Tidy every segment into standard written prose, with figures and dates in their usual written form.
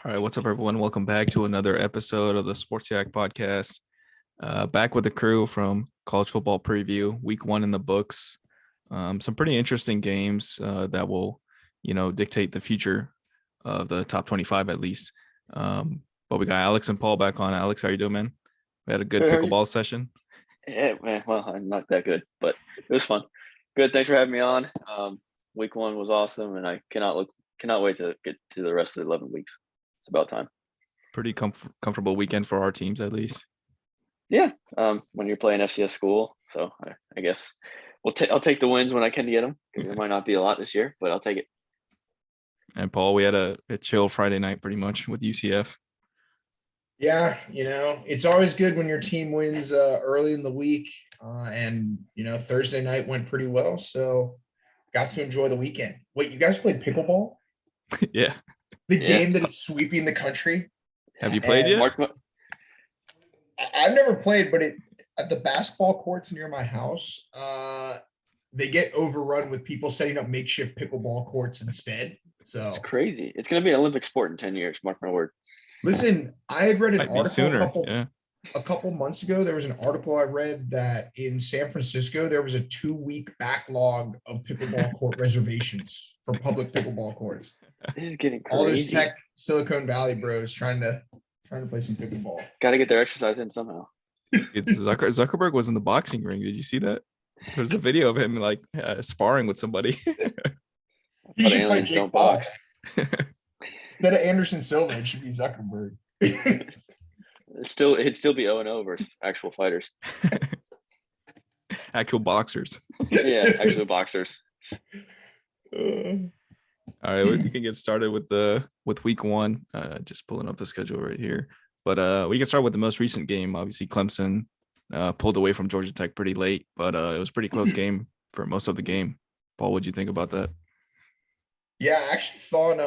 All right, what's up, everyone? Welcome back to another episode of the Sports Yak podcast. Back with the crew from College Football Preview, Week 1 in the books. Some pretty interesting games that will, dictate the future of the top 25 at least. But we got Alex and Paul back on. Alex, how you doing, man? We had a good Good, how are you? pickleball session. Yeah, man, well, I'm not that good, but it was fun. Good, thanks for having me on. Week one was awesome, and I cannot wait to get to the rest of the 11 weeks. It's about time. Pretty comfortable weekend for our teams, at least. Yeah, when you're playing FCS school, so I guess I'll take the wins when I can get them. There might not be a lot this year, but I'll take it. And Paul, we had a chill Friday night pretty much with UCF. Yeah, it's always good when your team wins early in the week. And Thursday night went pretty well. So got to enjoy the weekend. Wait, you guys played pickleball? Yeah. The Yeah. game that is sweeping the country? Have you played yet? I've never played, but at the basketball courts near my house, they get overrun with people setting up makeshift pickleball courts instead. So It's crazy. It's going to be an Olympic sport in 10 years. Mark my word. listen, I had read an Might be article sooner. a couple months ago. There was an article I read that in San Francisco, there was a 2-week backlog of pickleball court reservations for public pickleball courts. This is getting All those crazy. tech Silicon Valley bros trying to play some pickleball. Got to get their exercise in somehow. It's Zuckerberg was in the boxing ring. Did you see that? There's a video of him sparring with somebody. He But should aliens fight Jake don't Paul. box. Instead of Anderson Silva, it should be Zuckerberg. It'd still be 0-0 versus actual fighters. Actual boxers. Yeah, actual boxers. All right, we can get started with week 1. Just pulling up the schedule right here. But we can start with the most recent game. Obviously, Clemson pulled away from Georgia Tech pretty late, but it was a pretty close game for most of the game. Paul, what'd you think about that? Yeah, I actually thought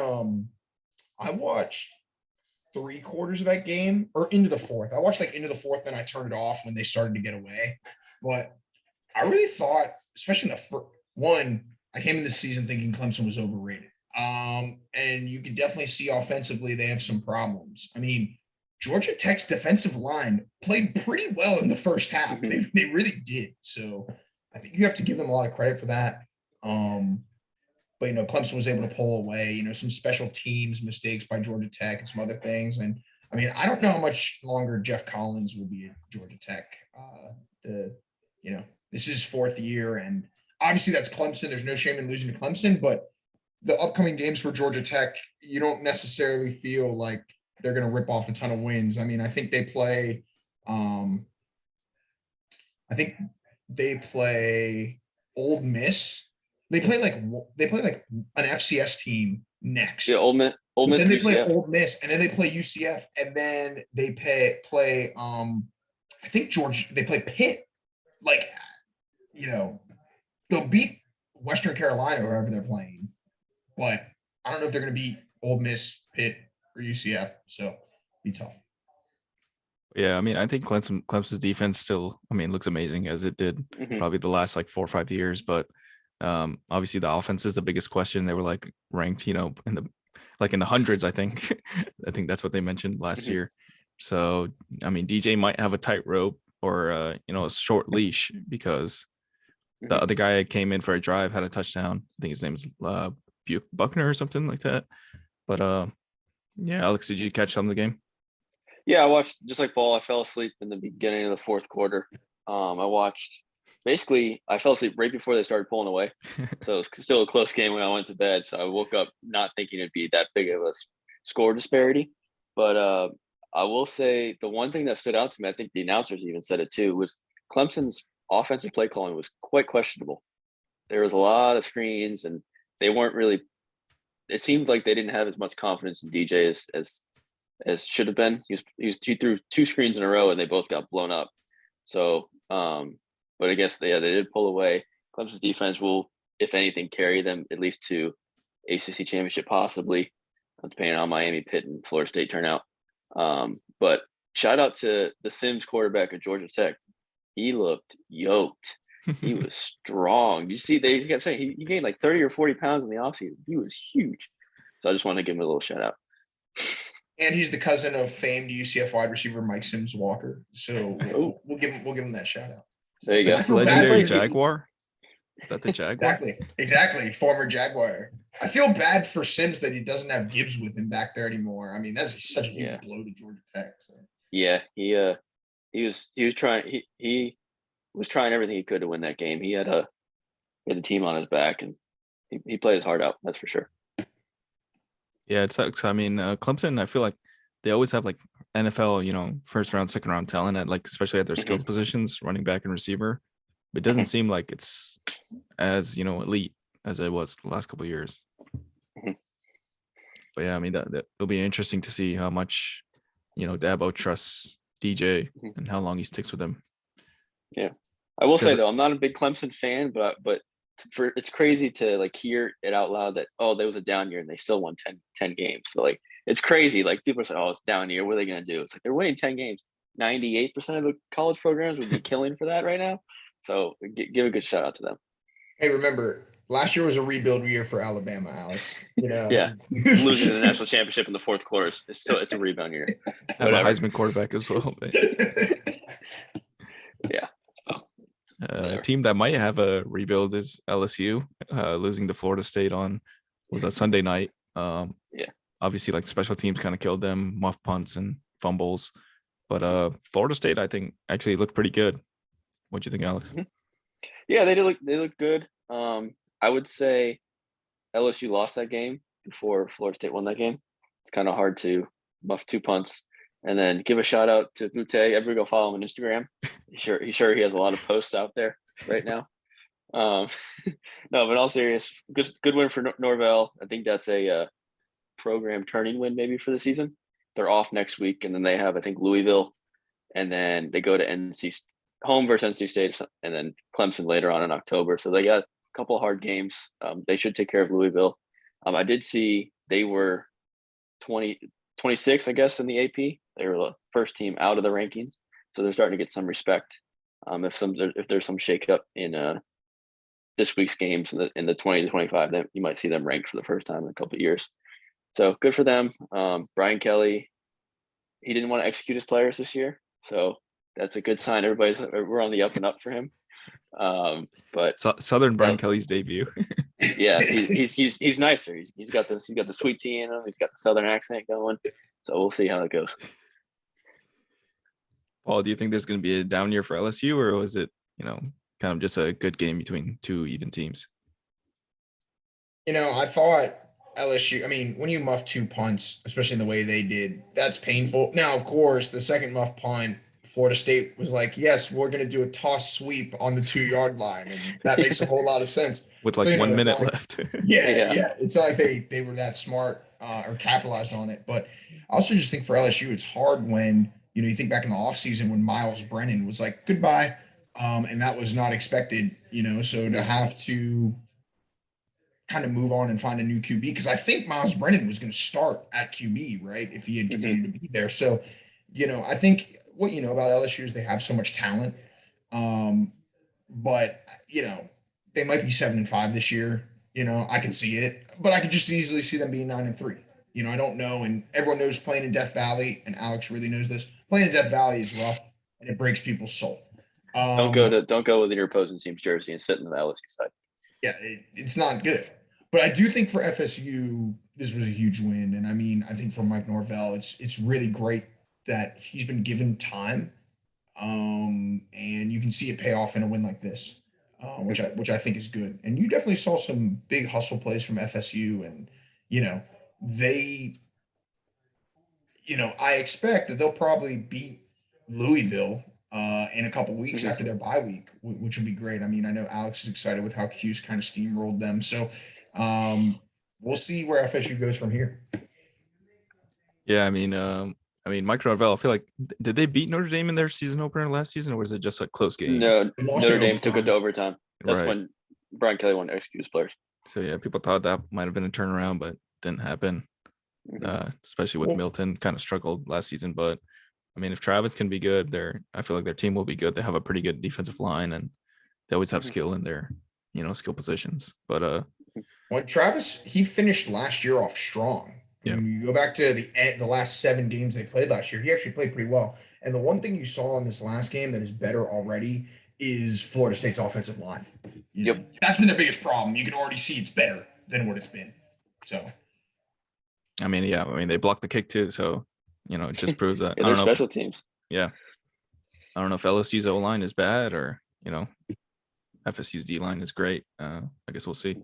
I watched 3/4 of that game or into the fourth. I watched into the fourth, then I turned it off when they started to get away. But I really thought, especially in the first one, I came in this season thinking Clemson was overrated. And you can definitely see offensively they have some problems. I mean, Georgia Tech's defensive line played pretty well in the first half. Mhm. They really did. So I think you have to give them a lot of credit for that. But Clemson was able to pull away, some special teams mistakes by Georgia Tech and some other things. And I mean, I don't know how much longer Jeff Collins will be at Georgia Tech. This is his 4th year, and obviously that's Clemson. There's no shame in losing to Clemson, but the upcoming games for Georgia Tech, you don't necessarily feel like they're going to rip off a ton of wins. I mean, I think they play Old Miss. They play like an FCS team next. Yeah, Ole Miss. Then they play UCF. Old Miss, and then they play UCF, and then they play. I think Georgia. They play Pitt. They'll beat Western Carolina or wherever they're playing, but I don't know if they're going to beat Old Miss, Pitt, or UCF. So be tough. Yeah, I mean, I think Clemson's defense still, looks amazing as it did probably the last 4 or 5 years. But obviously, the offense is the biggest question. They were ranked, in the hundreds. I think, I think that's what they mentioned last year. So, I mean, DJ might have a tight rope or a short leash because the other guy came in for a drive, had a touchdown. I think his name is Buckner or something like that. But yeah, Alex, did you catch some of the game? Yeah, I watched just like Paul. I fell asleep in the beginning of the fourth quarter. I fell asleep right before they started pulling away. So it was still a close game when I went to bed. So I woke up not thinking it'd be that big of a score disparity. But I will say the one thing that stood out to me, I think the announcers even said it too, was Clemson's offensive play calling was quite questionable. There was a lot of screens and they weren't really – it seemed like they didn't have as much confidence in DJ as should have been. He threw 2 screens in a row and they both got blown up. So, but I guess they did pull away. Clemson's defense will, if anything, carry them at least to ACC championship, possibly, depending on Miami, Pitt, and Florida State turnout. But shout out to the Sims quarterback of Georgia Tech. He looked yoked. He was strong. You see, they kept saying he gained 30 or 40 pounds in the offseason. He was huge. So I just wanted to give him a little shout out. And he's the cousin of famed UCF wide receiver Mike Sims Walker. So Oh. we'll give him that shout out. There you go. I feel bad Legendary for- Jaguar. Is that the Jaguar? Exactly. Former Jaguar. I feel bad for Sims that he doesn't have Gibbs with him back there anymore. I mean, that's such a huge blow to Georgia Tech. So. Yeah, he was trying he was trying everything he could to win that game. He had a team on his back, and he played his heart out. That's for sure. Yeah, it sucks. I mean, Clemson, I feel like they always have like NFL, first round, second round talent at like, especially at their skills positions, running back and receiver. But it doesn't seem like it's as, elite as it was the last couple of years. But yeah, I mean, that it'll be interesting to see how much, Dabo trusts DJ and how long he sticks with him. Yeah. I will say though, I'm not a big Clemson fan, but it's crazy to like hear it out loud that, oh, there was a down year and they still won 10 games. So like, it's crazy. Like people are saying, oh, it's down year. What are they going to do? It's like they're winning 10 games. 98% of the college programs would be killing for that right now. So give a good shout out to them. Hey, remember, last year was a rebuild year for Alabama, Alex. Yeah. Losing the national championship in the fourth quarter, it's a rebound year. Have a Heisman quarterback as well. Yeah. A team that might have a rebuild is LSU, losing to Florida State on that Sunday night. Obviously, like special teams kind of killed them, muff punts and fumbles. But Florida State, I think, actually looked pretty good. What do you think, Alex? Yeah, they look good. I would say LSU lost that game before Florida State won that game. It's kind of hard to muff 2 punts. And then give a shout out to Butte. Everybody go follow him on Instagram. He has a lot of posts out there right now. No, but in all serious, good win for Norvell. I think that's a program turning win maybe for the season. They're off next week, and then they have, I think, Louisville, and then they go to home versus NC State, and then Clemson later on in October. So they got a couple of hard games. They should take care of Louisville. I did see they were 26, I guess, in the AP. They were the first team out of the rankings, so they're starting to get some respect. If there's some shakeup in this week's games in the 20 to 25, then you might see them ranked for the first time in a couple of years. So good for them. Brian Kelly, he didn't want to execute his players this year, so that's a good sign. We're on the up and up for him. But Southern Brian Kelly's debut. Yeah, he's nicer. He's got the sweet tea in him. He's got the Southern accent going. So we'll see how it goes. Paul, do you think there's going to be a down year for LSU, or was it, kind of just a good game between two even teams? I thought LSU, I mean, when you muff 2 punts, especially in the way they did, that's painful. Now, of course, the second muff punt, Florida State was like, yes, we're going to do a toss sweep on the 2-yard line. And that makes a whole lot of sense. With like 1 minute left. Yeah. It's not like they were that smart or capitalized on it. But I also just think for LSU, it's hard when, you think back in the offseason when Miles Brennan was like, goodbye. And that was not expected, so to have to kind of move on and find a new QB, because I think Miles Brennan was going to start at QB, right, if he had continued to be there. So, I think what you know about LSU is they have so much talent. But, they might be 7-5 this year. I can see it, but I could just easily see them being 9-3. I don't know. And everyone knows playing in Death Valley, and Alex really knows this. Playing in Death Valley is rough, and it breaks people's soul. Don't go with your opposing team's jersey and sit in the LSU side. Yeah, it's not good. But I do think for FSU, this was a huge win. And I mean, I think for Mike Norvell, it's really great that he's been given time. And you can see it pay off in a win like this, which I think is good. And you definitely saw some big hustle plays from FSU, and they, I expect that they'll probably beat Louisville in a couple weeks after their bye week, which would be great. I mean, I know Alex is excited with how Cuse kind of steamrolled them. So we'll see where FSU goes from here. Yeah, I mean, Mike Norvell, I feel like, did they beat Notre Dame in their season opener last season, or was it just a close game? No, Notre Dame took it to overtime. That's when Brian Kelly wanted to execute his players. So yeah, people thought that might have been a turnaround, but didn't happen. Especially with Milton kind of struggled last season. But I mean, if Travis can be good, I feel like their team will be good. They have a pretty good defensive line, and they always have skill in their, skill positions. But when Travis, he finished last year off strong. Yeah. When you go back to the last 7 games they played last year, he actually played pretty well. And the one thing you saw in this last game that is better already is Florida State's offensive line. That's been their biggest problem. You can already see it's better than what it's been. So, I mean, yeah, I mean they blocked the kick too, so it just proves that. Yeah, I they're don't know. special teams. Yeah, I don't know if LSU's O line is bad or FSU's D line is great. I guess we'll see.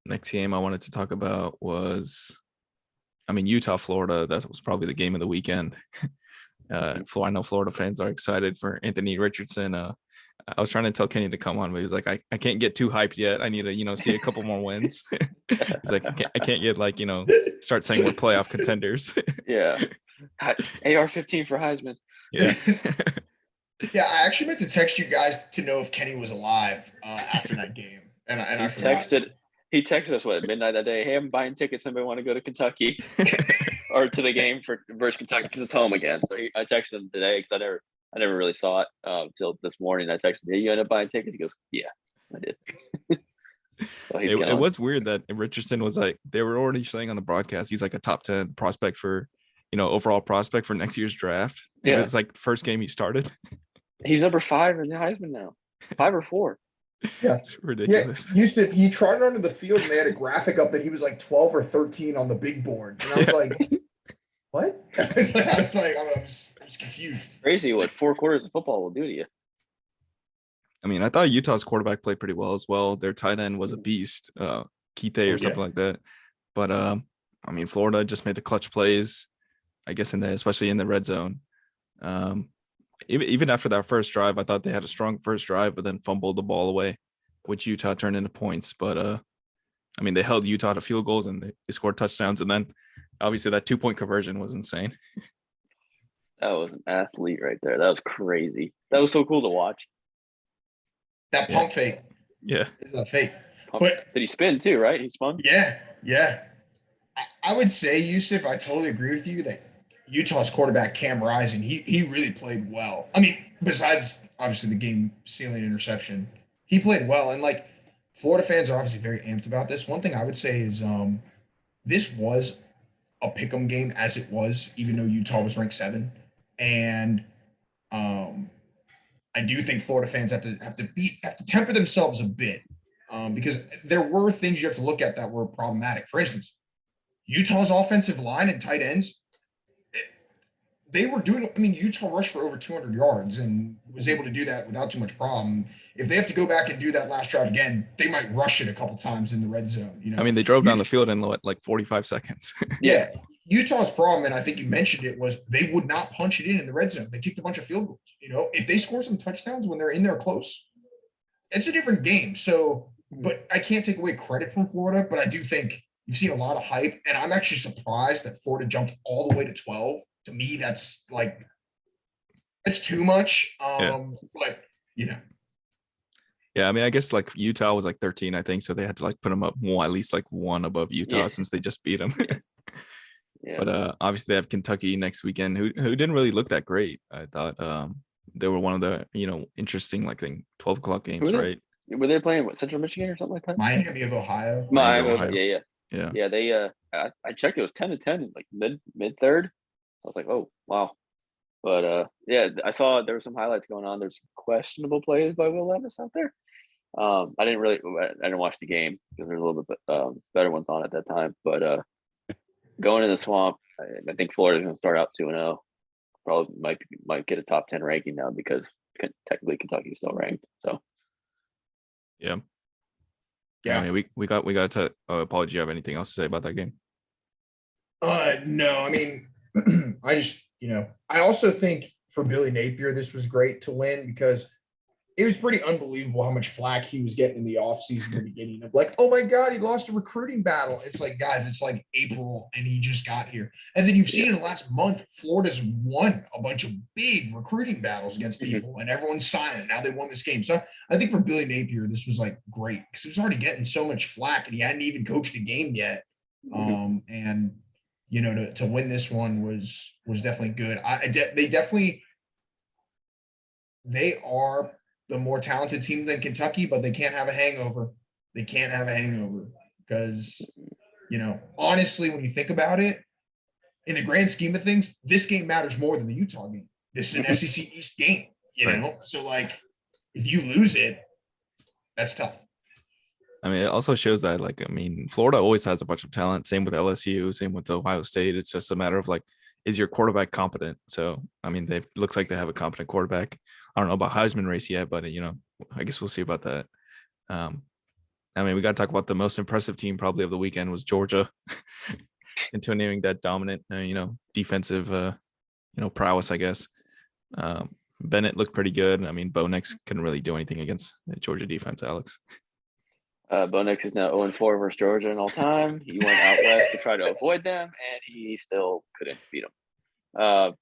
Next game I wanted to talk about was, I mean, Utah, Florida. That was probably the game of the weekend. I know Florida fans are excited for Anthony Richardson. I was trying to tell Kenny to come on, but he's like, I can't get too hyped yet. I need to, see a couple more wins. He's like, I can't get like, start saying we're playoff contenders. Yeah. AR-15 for Heisman. Yeah. Yeah, I actually meant to text you guys to know if Kenny was alive after that game, and I forgot. He texted us at midnight that day. Hey, I'm buying tickets. Anybody want to go to Kentucky or to the game versus Kentucky because it's home again? So I texted him today because I never really saw it until this morning. I texted him, "Hey, you end up buying tickets?" He goes, "Yeah, I did." So it was weird that Richardson was like, they were already saying on the broadcast he's like a top 10 prospect for, overall prospect for next year's draft. Yeah, it's like the first game he started. He's number 5 in the Heisman now, 5 or 4. Yeah, it's ridiculous. Yeah, Yusuf, he trotted onto the field and they had a graphic up that he was like 12 or 13 on the big board, and I was like, "What?" I was confused. Crazy what 4 quarters of football will do to you. I mean, I thought Utah's quarterback played pretty well as well. Their tight end was a beast, Kite or something like that. But I mean, Florida just made the clutch plays, I guess, especially in the red zone. Even after that first drive, I thought they had a strong first drive, but then fumbled the ball away, which Utah turned into points. But I mean, they held Utah to field goals and they scored touchdowns, and then obviously that 2-point conversion was insane. That was an athlete right there. That was crazy. That was so cool to watch. That pump fake. Yeah, is a fake. But did he spin too? Right, he spun. Yeah. I would say, Yusuf, I totally agree with you that Utah's quarterback Cam Rising, he really played well. I mean, besides obviously the game-sealing interception, he played well. And like Florida fans are obviously very amped about this. One thing I would say is this was a pick'em game as it was, even though Utah was ranked 7. And I do think Florida fans have to temper themselves a bit because there were things you have to look at that were problematic. For instance, Utah's offensive line and tight ends, they were doing. I mean, Utah rushed for over 200 yards and was able to do that without too much problem. If they have to go back and do that last drive again, they might rush it a couple times in the red zone. I mean, they drove down the field in like 45 seconds. Yeah. Utah's problem, and I think you mentioned it, was they would not punch it in the red zone. They kicked a bunch of field goals. If they score some touchdowns when they're in there close, it's a different game. So, but I can't take away credit from Florida, but I do think you've seen a lot of hype, and I'm actually surprised that Florida jumped all the way to 12. To me, that's too much. But Yeah, I mean, I guess like Utah was like 13, I think, so they had to like put them up at least like 1 above Utah since they just beat them. Yeah. But obviously they have Kentucky next weekend, who didn't really look that great. I thought they were one of the interesting 12 o'clock games, right? Were they playing Central Michigan or something like that? Miami of Ohio. Yeah. They I checked, it was 10-10, like mid third. I was like, oh wow. But yeah, I saw there were some highlights going on. There's questionable plays by Will Levis out there. I didn't watch the game because there's a little bit better ones on at that time. But going in the swamp, I think Florida's going to start out 2-0. Probably might get a top 10 ranking now because technically Kentucky's still ranked. So yeah. I mean, we got to. Paul, do you have anything else to say about that game? No, I mean, I just I also think for Billy Napier this was great to win because it was pretty unbelievable how much flack he was getting in the offseason in the beginning of like, oh my God, he lost a recruiting battle. It's like, guys, it's like April and he just got here. And then you've seen in the last month, Florida's won a bunch of big recruiting battles against people and everyone's silent. Now they won this game. So I think for Billy Napier, this was like great because he was already getting so much flack and he hadn't even coached a game yet. And to win this one was definitely good. They are the more talented team than Kentucky, but they can't have a hangover. Because Honestly, when you think about it, in the grand scheme of things, this game matters more than the Utah game. This is an SEC East game, Right. So like if you lose it, that's tough. I mean, it also shows that, like, I mean, Florida always has a bunch of talent. Same with LSU, same with Ohio State. It's just a matter of like, is your quarterback competent? So, I mean, they looks like they have a competent quarterback. I don't know about Heisman race yet, but I guess we'll see about that. Um, I mean, we got to talk about the most impressive team probably of the weekend was Georgia, continuing that dominant, defensive, prowess, I guess. Bennett looked pretty good. I mean, Bo Nix couldn't really do anything against the Georgia defense, Alex. Bo Nix is now 0-4 versus Georgia in all time. He went out west to try to avoid them, and he still couldn't beat them.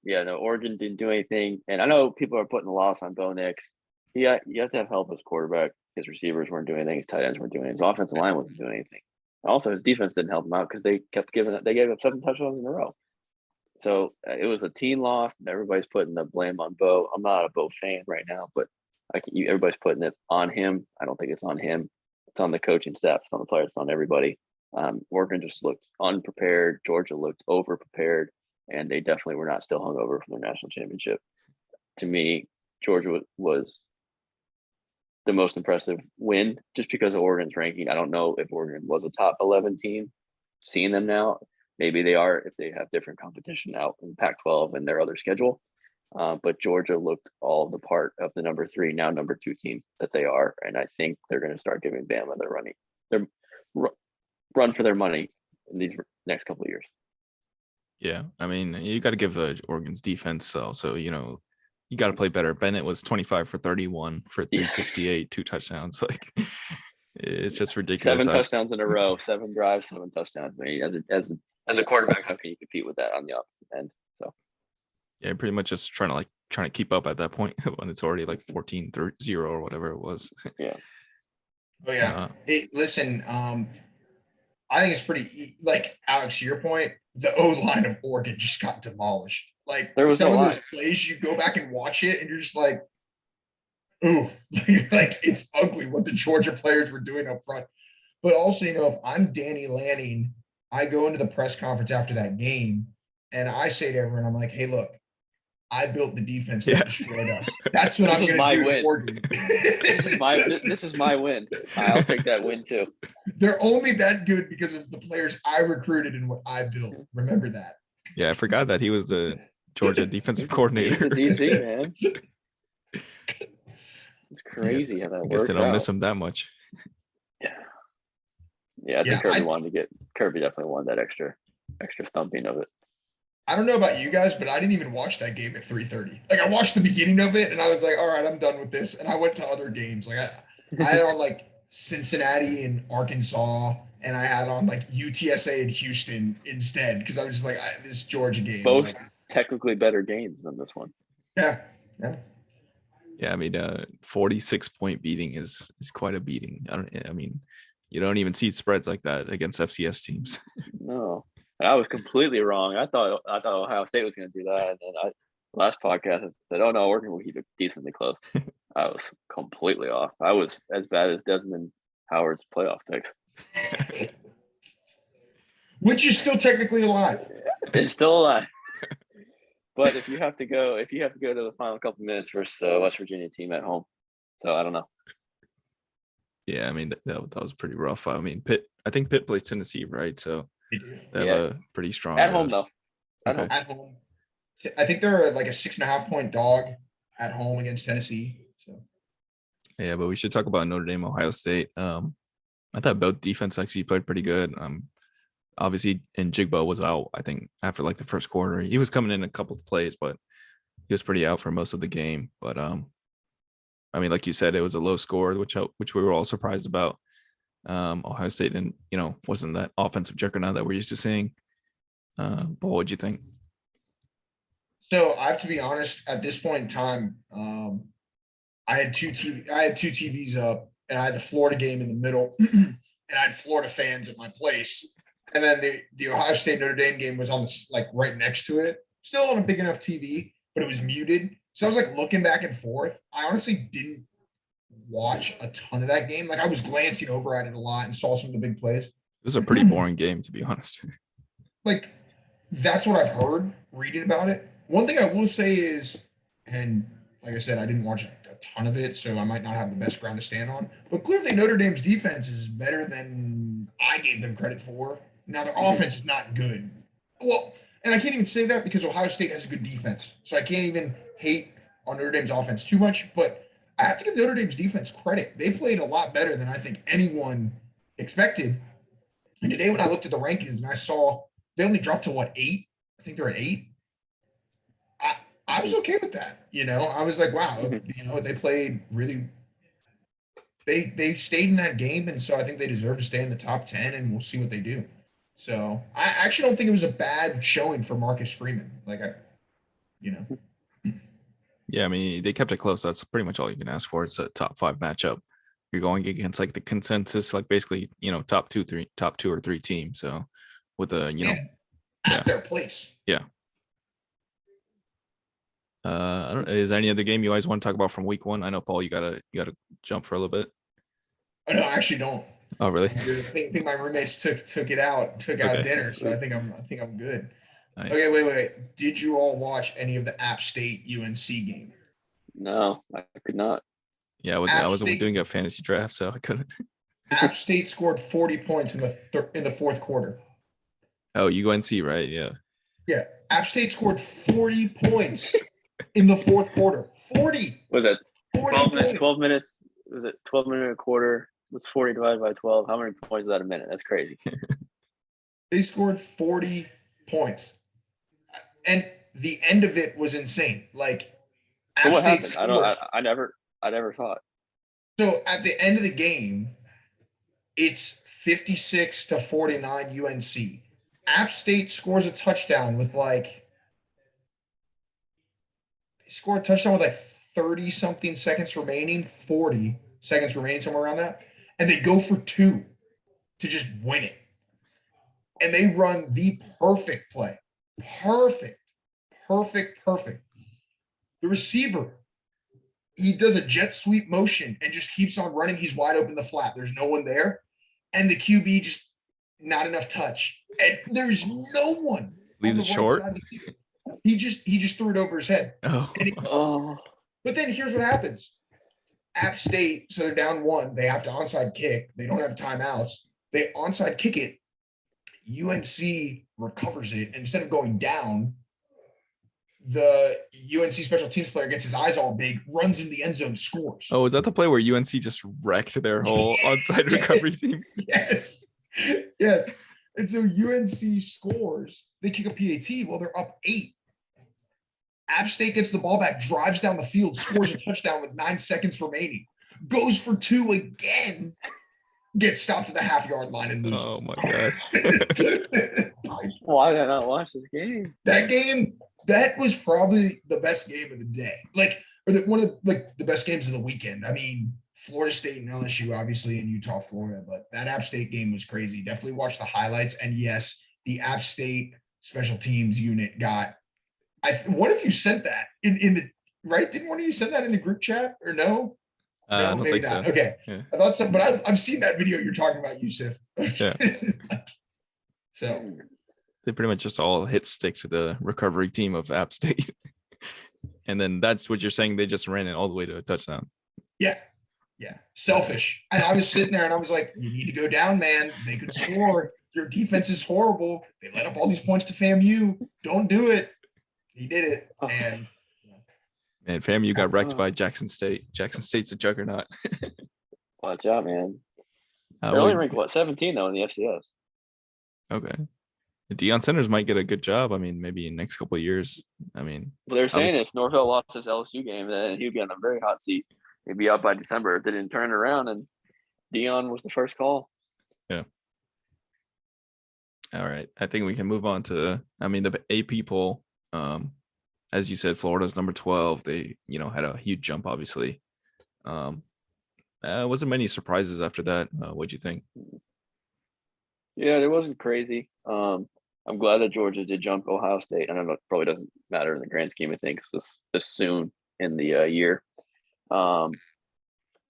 No, Oregon didn't do anything. And I know people are putting the loss on Bo Nix. You have to have help as quarterback. His receivers weren't doing anything. His tight ends weren't doing anything. His offensive line wasn't doing anything. Also, his defense didn't help him out because they gave up 7 touchdowns in a row. So it was a team loss, and everybody's putting the blame on Bo. I'm not a Bo fan right now, but everybody's putting it on him. I don't think it's on him. It's on the coaching staff. It's on the players. It's on everybody. Oregon just looked unprepared. Georgia looked over-prepared, and they definitely were not still hungover from their national championship. To me, Georgia was the most impressive win just because of Oregon's ranking. I don't know if Oregon was a top 11 team. Seeing them now, maybe they are if they have different competition out in Pac-12 and their other schedule. But Georgia looked all the part of the number 3, now number 2 team that they are. And I think they're going to start giving Bama their run for their money in these next couple of years. Yeah. I mean, you got to give Oregon's defense also, you got to play better. Bennett was 25 for 31 for 368, 2 touchdowns. Like, it's just ridiculous. 7 touchdowns in a row, 7 drives, 7 touchdowns. I mean, as a quarterback, how can you compete with that on the opposite end? So yeah, pretty much just trying to keep up at that point when it's already like 14-0 or whatever it was. Yeah. Oh yeah. Listen, I think it's pretty, like, Alex, to your point, the O-line of Oregon just got demolished. Like, there was some of those plays, you go back and watch it, and you're just like, ooh, like it's ugly what the Georgia players were doing up front. But also, if I'm Danny Lanning, I go into the press conference after that game, and I say to everyone, I'm like, hey, look, I built the defense that destroyed us. That's what I'm going to do with Oregon. This is my win. I'll take that win too. They're only that good because of the players I recruited and what I built. Remember that. Yeah, I forgot that he was the Georgia defensive coordinator. He's the DC, man. It's crazy how that works. I guess they don't miss him that much. Yeah. I think Kirby definitely wanted that extra thumping of it. I don't know about you guys, but I didn't even watch that game at 3:30. Like, I watched the beginning of it and I was like, all right, I'm done with this. And I went to other games. Like, I had on like Cincinnati and Arkansas, and I had on like UTSA and Houston instead because I was just like, this Georgia game. Both technically better games than this one. Yeah. Yeah, I mean, 46-point beating is quite a beating. I mean, you don't even see spreads like that against FCS teams. No. I was completely wrong. I thought Ohio State was going to do that, and then last podcast I said, "Oh no, Oregon will keep it decently close." I was completely off. I was as bad as Desmond Howard's playoff picks, which is still technically alive. It's still alive. But if you have to go to the final couple minutes versus West Virginia team at home, so I don't know. Yeah, I mean that was pretty rough. I mean, I think Pitt plays Tennessee, right? So they have a pretty strong at home though. At home. I think they're like a 6.5-point dog at home against Tennessee. So yeah, but we should talk about Notre Dame, Ohio State. I thought both defense actually played pretty good. Obviously, and Jigba was out, I think, after like the first quarter. He was coming in a couple of plays, but he was pretty out for most of the game. But I mean, like you said, it was a low score, which we were all surprised about. Ohio State and wasn't that offensive juggernaut that we're used to seeing. But what'd you think? So I have to be honest, at this point in time, I had two TVs up, and I had the Florida game in the middle, and I had Florida fans at my place. And then the Ohio State Notre Dame game was on the like right next to it, still on a big enough TV, but it was muted. So I was like looking back and forth. I honestly didn't watch a ton of that game. Like, I was glancing over at it a lot and saw some of the big plays. It was a pretty boring game, to be honest. Like, that's what I've heard reading about it. One thing I will say is, and like I said, I didn't watch a ton of it, so I might not have the best ground to stand on. But clearly, Notre Dame's defense is better than I gave them credit for. Now, their offense is not good. Well, and I can't even say that because Ohio State has a good defense, so I can't even hate on Notre Dame's offense too much. But I have to give Notre Dame's defense credit. They played a lot better than I think anyone expected. And today, when I looked at the rankings and I saw they only dropped to what, 8? I think they're at 8. I was okay with that. I was like, wow, they played really. They stayed in that game, and so I think they deserve to stay in the top 10, and we'll see what they do. So I actually don't think it was a bad showing for Marcus Freeman. Yeah, I mean, they kept it close. That's pretty much all you can ask for. It's a top 5 matchup. You're going against like the consensus, like basically, top two or three teams. So with a, at their place. Yeah. I don't. Is there any other game you guys want to talk about from week 1? I know, Paul, you gotta jump for a little bit. Oh, no, I actually don't. Oh, really? I think my roommates took out dinner, so I think I'm good. Nice. Okay, wait. Did you all watch any of the App State UNC game? No, I could not. Yeah, I was doing a fantasy draft, so I couldn't. App State scored 40 points in the fourth quarter. Oh, UNC, right? Yeah. Yeah, App State scored 40 points in the fourth quarter. 40. Was it 12 minutes? Points. 12 minutes. Was it 12 minute a quarter? What's 40 divided by 12? How many points is that a minute? That's crazy. They scored 40 points, and the end of it was insane. Like, So what App State happened? scores. I never thought. So at the end of the game, it's 56-49 UNC. App State scores a touchdown with they score a touchdown with 30 something seconds remaining, 40 seconds remaining, somewhere around that. And they go for 2 to just win it. And they run the perfect play. Perfect. The receiver, he does a jet sweep motion and just keeps on running. He's wide open the flat. There's no one there. And the QB just not enough touch. And there's no one. Leaves it short. He just threw it over his head. Oh. But then here's what happens. App State, so they're down 1. They have to onside kick. They don't have timeouts. They onside kick it. UNC recovers it. And instead of going down, the UNC special teams player gets his eyes all big, runs in the end zone, scores. Oh, is that the play where UNC just wrecked their whole onside recovery team? Yes. And so UNC scores. They kick a PAT. Well, they're up 8. App State gets the ball back, drives down the field, scores a touchdown with 9 seconds remaining, goes for 2 again, gets stopped at the half-yard line and loses. Oh my god! Why did I not watch this game? That was probably the best game of the day, one of the best games of the weekend. I mean, Florida State and LSU, obviously, and Utah, Florida, but that App State game was crazy. Definitely watch the highlights, and yes, the App State special teams unit got. One of you sent that in the right? Didn't one of you send that in the group chat or no? I don't think so. Okay, yeah. I thought so, but I've seen that video you're talking about, Yusuf. Yeah. So they pretty much just all hit stick to the recovery team of App State, and then that's what you're saying. They just ran it all the way to a touchdown. Yeah. Selfish. And I was sitting there and I was like, you need to go down, man. They could score. Your defense is horrible. They let up all these points to FAMU. Don't do it. He did it. And FAMU got wrecked by Jackson State. Jackson State's a juggernaut. Watch out, man. They're only ranked 17 though in the FCS. Okay. The Deion Sanders might get a good job. I mean, maybe in the next couple of years. I mean, well, they're saying if Norvell lost his LSU game, then he'd be on a very hot seat. He'd be up by December if they didn't turn it around, and Deion was the first call. Yeah. All right. I think we can move on to, the AP poll. As you said, Florida's number 12. They, had a huge jump, obviously. Wasn't many surprises after that. What'd you think? Yeah, it wasn't crazy. I'm glad that Georgia did jump Ohio State. I know it probably doesn't matter in the grand scheme of things this soon in the year.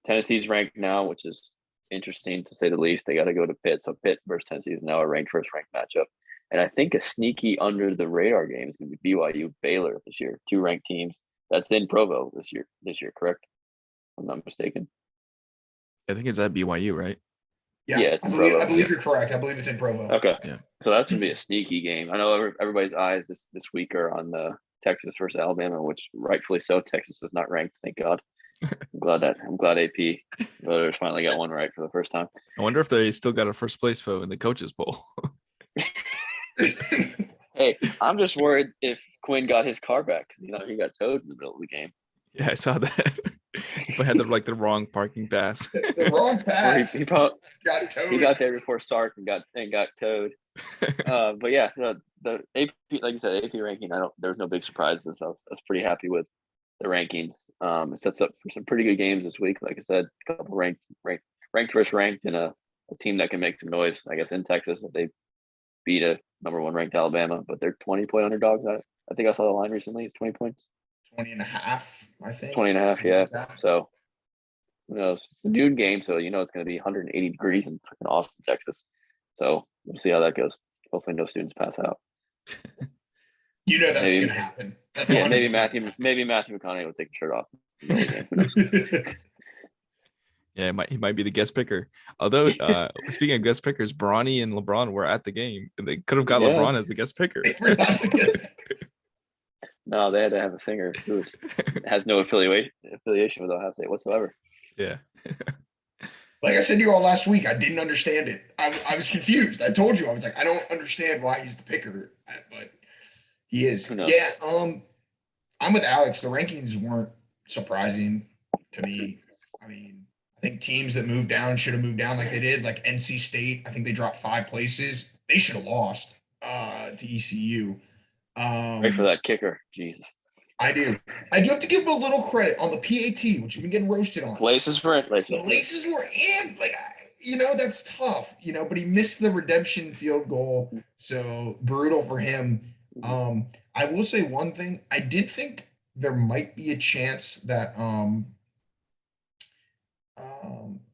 Tennessee's ranked now, which is interesting to say the least. They got to go to Pitt. So Pitt versus Tennessee is now a ranked matchup. And I think a sneaky under the radar game is going to be BYU Baylor this year. 2 ranked teams. That's in Provo this year, correct? If I'm not mistaken. I think it's at BYU, right? Yeah, it's I in believe, Provo. I believe you're correct. I believe it's in Provo. Okay. Yeah. So that's going to be a sneaky game. I know everybody's eyes this week are on the Texas versus Alabama, which rightfully so. Texas is not ranked, thank God. I'm glad AP voters finally got one right for the first time. I wonder if they still got a first place vote in the coaches poll. Hey, I'm just worried if Quinn got his car back because he got towed in the middle of the game. Yeah, I saw that. He had the wrong parking pass. The wrong pass. He got towed. He got there before Sark and got towed. But yeah, the AP, like you said, AP ranking. There's no big surprises. I was pretty happy with the rankings. It sets up for some pretty good games this week. Like I said, a couple ranked versus ranked, and a team that can make some noise. I guess in Texas, if they beat a number 1 ranked Alabama, but they're 20-point underdogs. I think I saw the line recently. It's 20 points. 20.5, I think. 20.5, yeah. So who knows? It's a noon game, so it's going to be 180 degrees in fucking Austin, Texas. So we'll see how that goes. Hopefully, no students pass out. That's going to happen. That's yeah, maybe Matthew McConaughey will take the shirt off. Yeah, he might be the guest picker. Although, speaking of guest pickers, Bronny and LeBron were at the game, and they could have got LeBron as the guest picker. No, they had to have a singer who has no affiliation with Ohio State whatsoever. Yeah. Like I said to you all last week, I didn't understand it. I was confused. I told you, I was like, I don't understand why he's the picker, but he is. Yeah. I'm with Alex. The rankings weren't surprising to me. I mean, I think teams that moved down should have moved down like they did. Like NC State, I think they dropped 5 places. They should have lost to ECU. Wait for that kicker, Jesus. I do have to give him a little credit on the PAT, which you've been getting roasted on. Laces were in. The laces were in. Like, that's tough. But he missed the redemption field goal, so brutal for him. I will say one thing. I did think there might be a chance that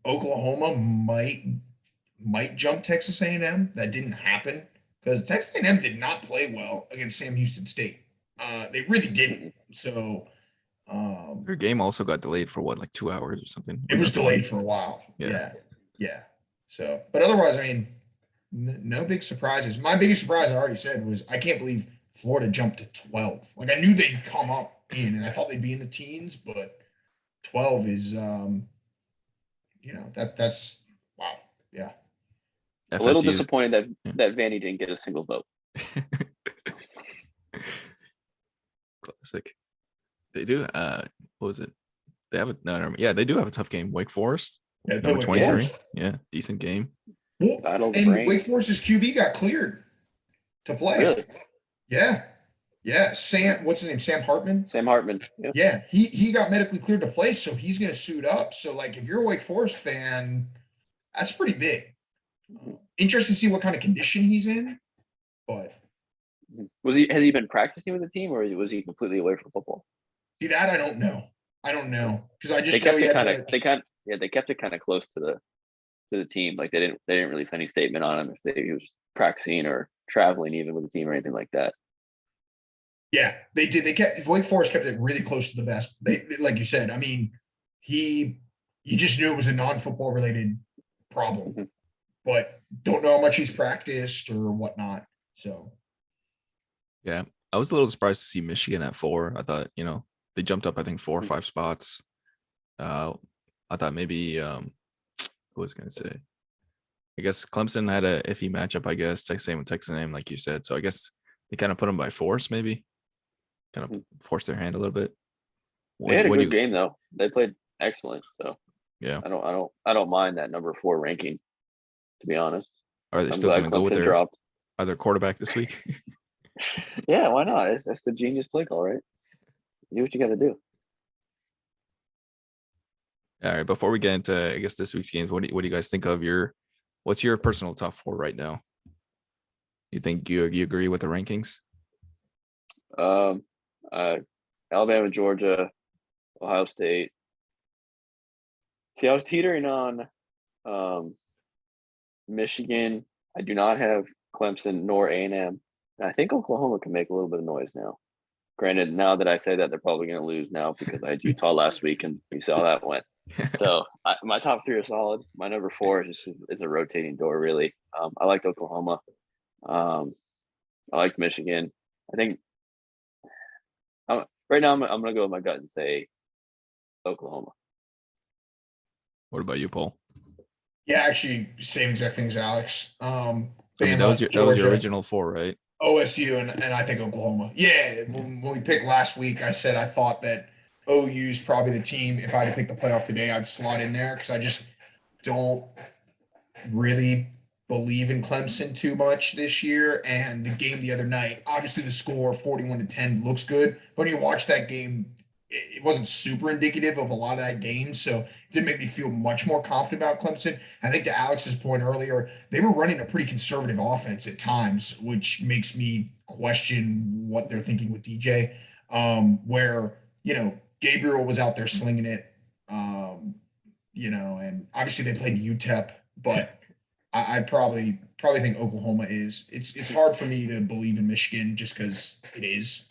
Oklahoma might jump Texas A&M. That didn't happen because Texas A&M did not play well against Sam Houston State. They really didn't. So their game also got delayed for 2 hours or something. It was delayed for a while. Yeah. So, but otherwise, I mean, no big surprises. My biggest surprise, I already said, was I can't believe Florida jumped to 12. Like, I knew they'd come up in, and I thought they'd be in the teens, but 12 is, that's wow. Yeah. A little disappointed that Vandy didn't get a single vote. Classic. They do. What was it? They have they do have a tough game. Wake Forest, number 23. Yeah, decent game. Well, and Wake Forest's QB got cleared to play. Really? Yeah. Sam, what's his name? Sam Hartman. Sam Hartman. Yeah. He got medically cleared to play, so he's going to suit up. So, like, if you're a Wake Forest fan, that's pretty big. Interesting to see what kind of condition he's in, but. Has he been practicing with the team, or was he completely away from football? See, that I don't know because I just they kept it kind of close to the team. Like they didn't release any statement on him if he was practicing or traveling even with the team or anything like that. Yeah, they did. Wake Forest kept it really close to the vest. They like you said. I mean, you just knew it was a non-football related problem, but don't know how much he's practiced or whatnot. So. Yeah, I was a little surprised to see Michigan at 4. I thought, they jumped up, I think 4 or 5 spots. I thought maybe, what was I going to say? I guess Clemson had a iffy matchup, I guess. Same with Texas A&M, like you said. So I guess they kind of put them by force, maybe. Kind of force their hand a little bit. They had a good game, though. They played excellent. So yeah, I don't mind that number 4 ranking, to be honest. Are they still going to go with their quarterback this week? Yeah, why not? That's the genius play call, right? Do what you got to do. All right. Before we get into, I guess, this week's games, what do you guys think of what's your personal top 4 right now? You think you agree with the rankings? Alabama, Georgia, Ohio State. See, I was teetering on Michigan. I do not have Clemson nor A&M. I think Oklahoma can make a little bit of noise now. Granted, now that I say that, they're probably going to lose now because I had Utah last week and we saw how that went. So my top 3 are solid. My number 4 is a rotating door, really. I liked Oklahoma. I liked Michigan. I think right now I'm going to go with my gut and say Oklahoma. What about you, Paul? Yeah, actually, same exact thing as Alex. I mean, that was your Georgia, original 4, right? OSU, and I think Oklahoma. Yeah, when we picked last week, I said I thought that OU's probably the team. If I had to pick the playoff today, I'd slot in there because I just don't really believe in Clemson too much this year. And the game the other night, obviously the score 41-10 looks good, but when you watch that game, it wasn't super indicative of a lot of that game. So it did make me feel much more confident about Clemson. I think to Alex's point earlier, they were running a pretty conservative offense at times, which makes me question what they're thinking with DJ. Where, Gabriel was out there slinging it, and obviously they played UTEP, but I'd probably think Oklahoma is. It's hard for me to believe in Michigan just because it is,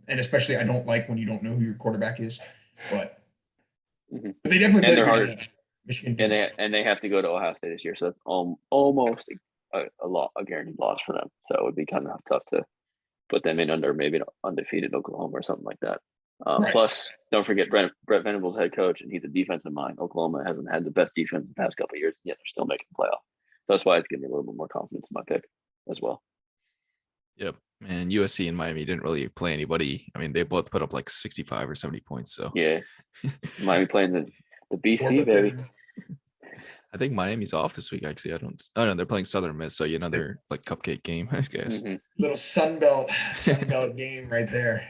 and especially I don't like when you don't know who your quarterback is. But they definitely played a good Michigan. And they have to go to Ohio State this year, so that's almost a guaranteed loss for them. So it would be kind of tough to put them in under maybe an undefeated Oklahoma or something like that. Right. Plus, don't forget Brett Venables, head coach, and he's a defensive mind. Oklahoma hasn't had the best defense in the past couple of years, yet they're still making the playoff. So that's why it's giving me a little bit more confidence in my pick as well. Yep. And USC and Miami didn't really play anybody. I mean, they both put up like 65 or 70 points. So yeah, Miami playing the BC, baby. I think Miami's off this week. Actually, I don't know. They're playing Southern Miss, so they're like cupcake game, I guess. Little Sunbelt game right there.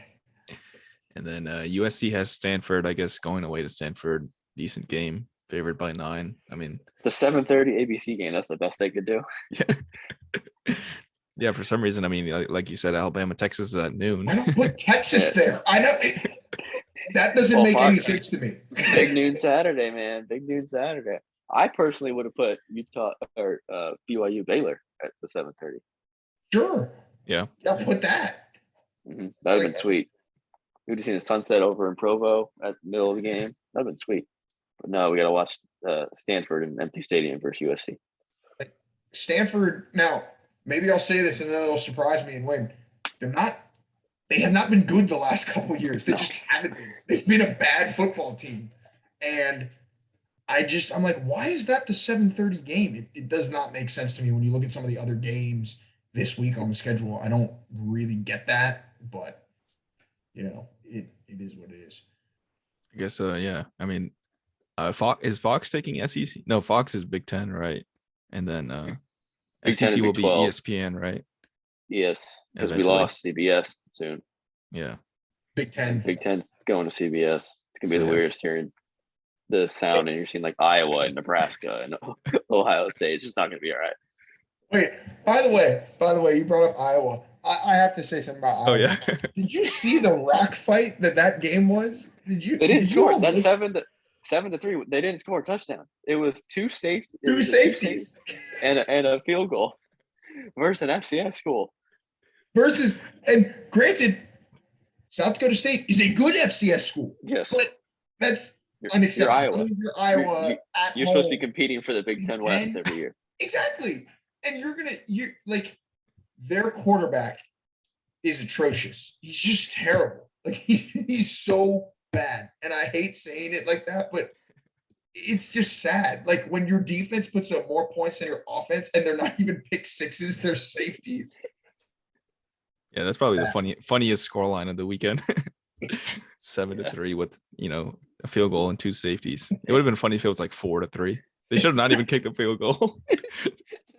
And then USC has Stanford, I guess, going away to Stanford. Decent game, favored by 9. I mean, it's a 7:30 ABC game. That's the best they could do. Yeah. Yeah, for some reason, I mean, like you said, Alabama, Texas is at noon. I don't put Texas there. I know that doesn't make any sense to me. Big noon Saturday, man. Big noon Saturday. I personally would have put Utah or BYU Baylor at the 7:30. Sure. Yeah. Yeah, put that. That'd have been sweet. We would have seen the sunset over in Provo at the middle of the game. That'd been sweet. But no, we got to watch Stanford in an empty stadium versus USC. Stanford. Now, maybe I'll say this and then it'll surprise me and win. They have not been good the last couple of years. They just haven't been. They've been a bad football team. And I'm like, why is that the 7:30 game? It does not make sense to me when you look at some of the other games this week on the schedule. I don't really get that, but it is what it is. I guess, yeah. I mean, is Fox taking SEC? No, Fox is Big Ten, right? And then SEC will be ESPN, right? Yes, because we lost CBS soon. Yeah. Big Ten. Big Ten's going to CBS. It's gonna be the weirdest hearing the sound, and you're seeing like Iowa and Nebraska and Ohio State. It's just not gonna be all right. Wait, by the way, you brought up Iowa. I have to say something about Iowa. Oh yeah. Did you see the rock fight that game was? They didn't score. That's 7-3. They didn't score a touchdown. It was two safeties and a field goal versus an FCS school. And granted, South Dakota State is a good FCS school. Yes, but that's unacceptable. You're Iowa. You're supposed to be competing for the Big Ten West every year. Exactly. And you're like, their quarterback is atrocious. He's just terrible. Like he's so bad. And I hate saying it like that, but it's just sad. Like when your defense puts up more points than your offense and they're not even pick sixes, they're safeties. Yeah, that's probably the funniest scoreline of the weekend. 7-3 with, a field goal and 2 safeties. It would have been funny if it was like 4-3. They should have not even kicked a field goal.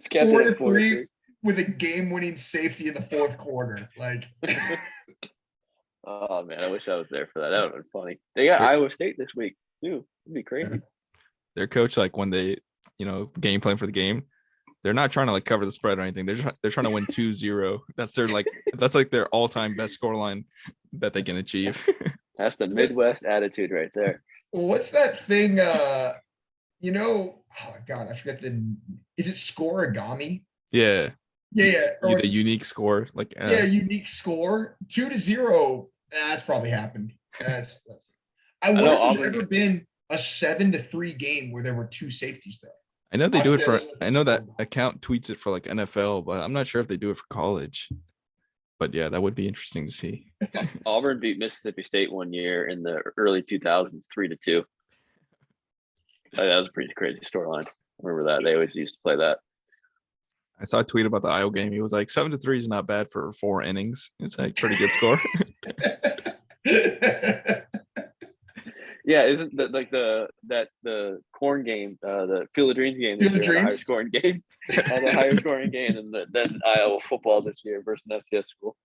4-3 with a game-winning safety in the fourth quarter. Like, oh man, I wish I was there for that. That would have been funny. They got Iowa State this week too. It'd be crazy. Their coach, like when they, game plan for the game, they're not trying to like cover the spread or anything. They're trying to win 2-0. That's their all-time best scoreline that they can achieve. That's the Midwest attitude right there. What's that thing? oh God, I forget is it Scoregami? Yeah, Yeah, or the unique score, like yeah, unique score 2-0. That's probably happened. I I wonder know if there's Auburn. ever been a 7-3 game where there were two safeties though. I know they do it Obviously, that for. doesn't I affect know that score. account tweets it for like NFL, but I'm not sure if they do it for college. But yeah, that would be interesting to see. Auburn beat Mississippi State one year in the early 2000s, 3-2. That was a pretty crazy storyline. Remember that they always used to play that. I saw a tweet about the Iowa game. He was like 7-3 is not bad for 4 innings. It's like pretty good score. Yeah, isn't that like the corn game, the Field of Dreams game this Field of year had a higher Dreams? scoring game, had a higher scoring game than Iowa football this year versus an FCS school.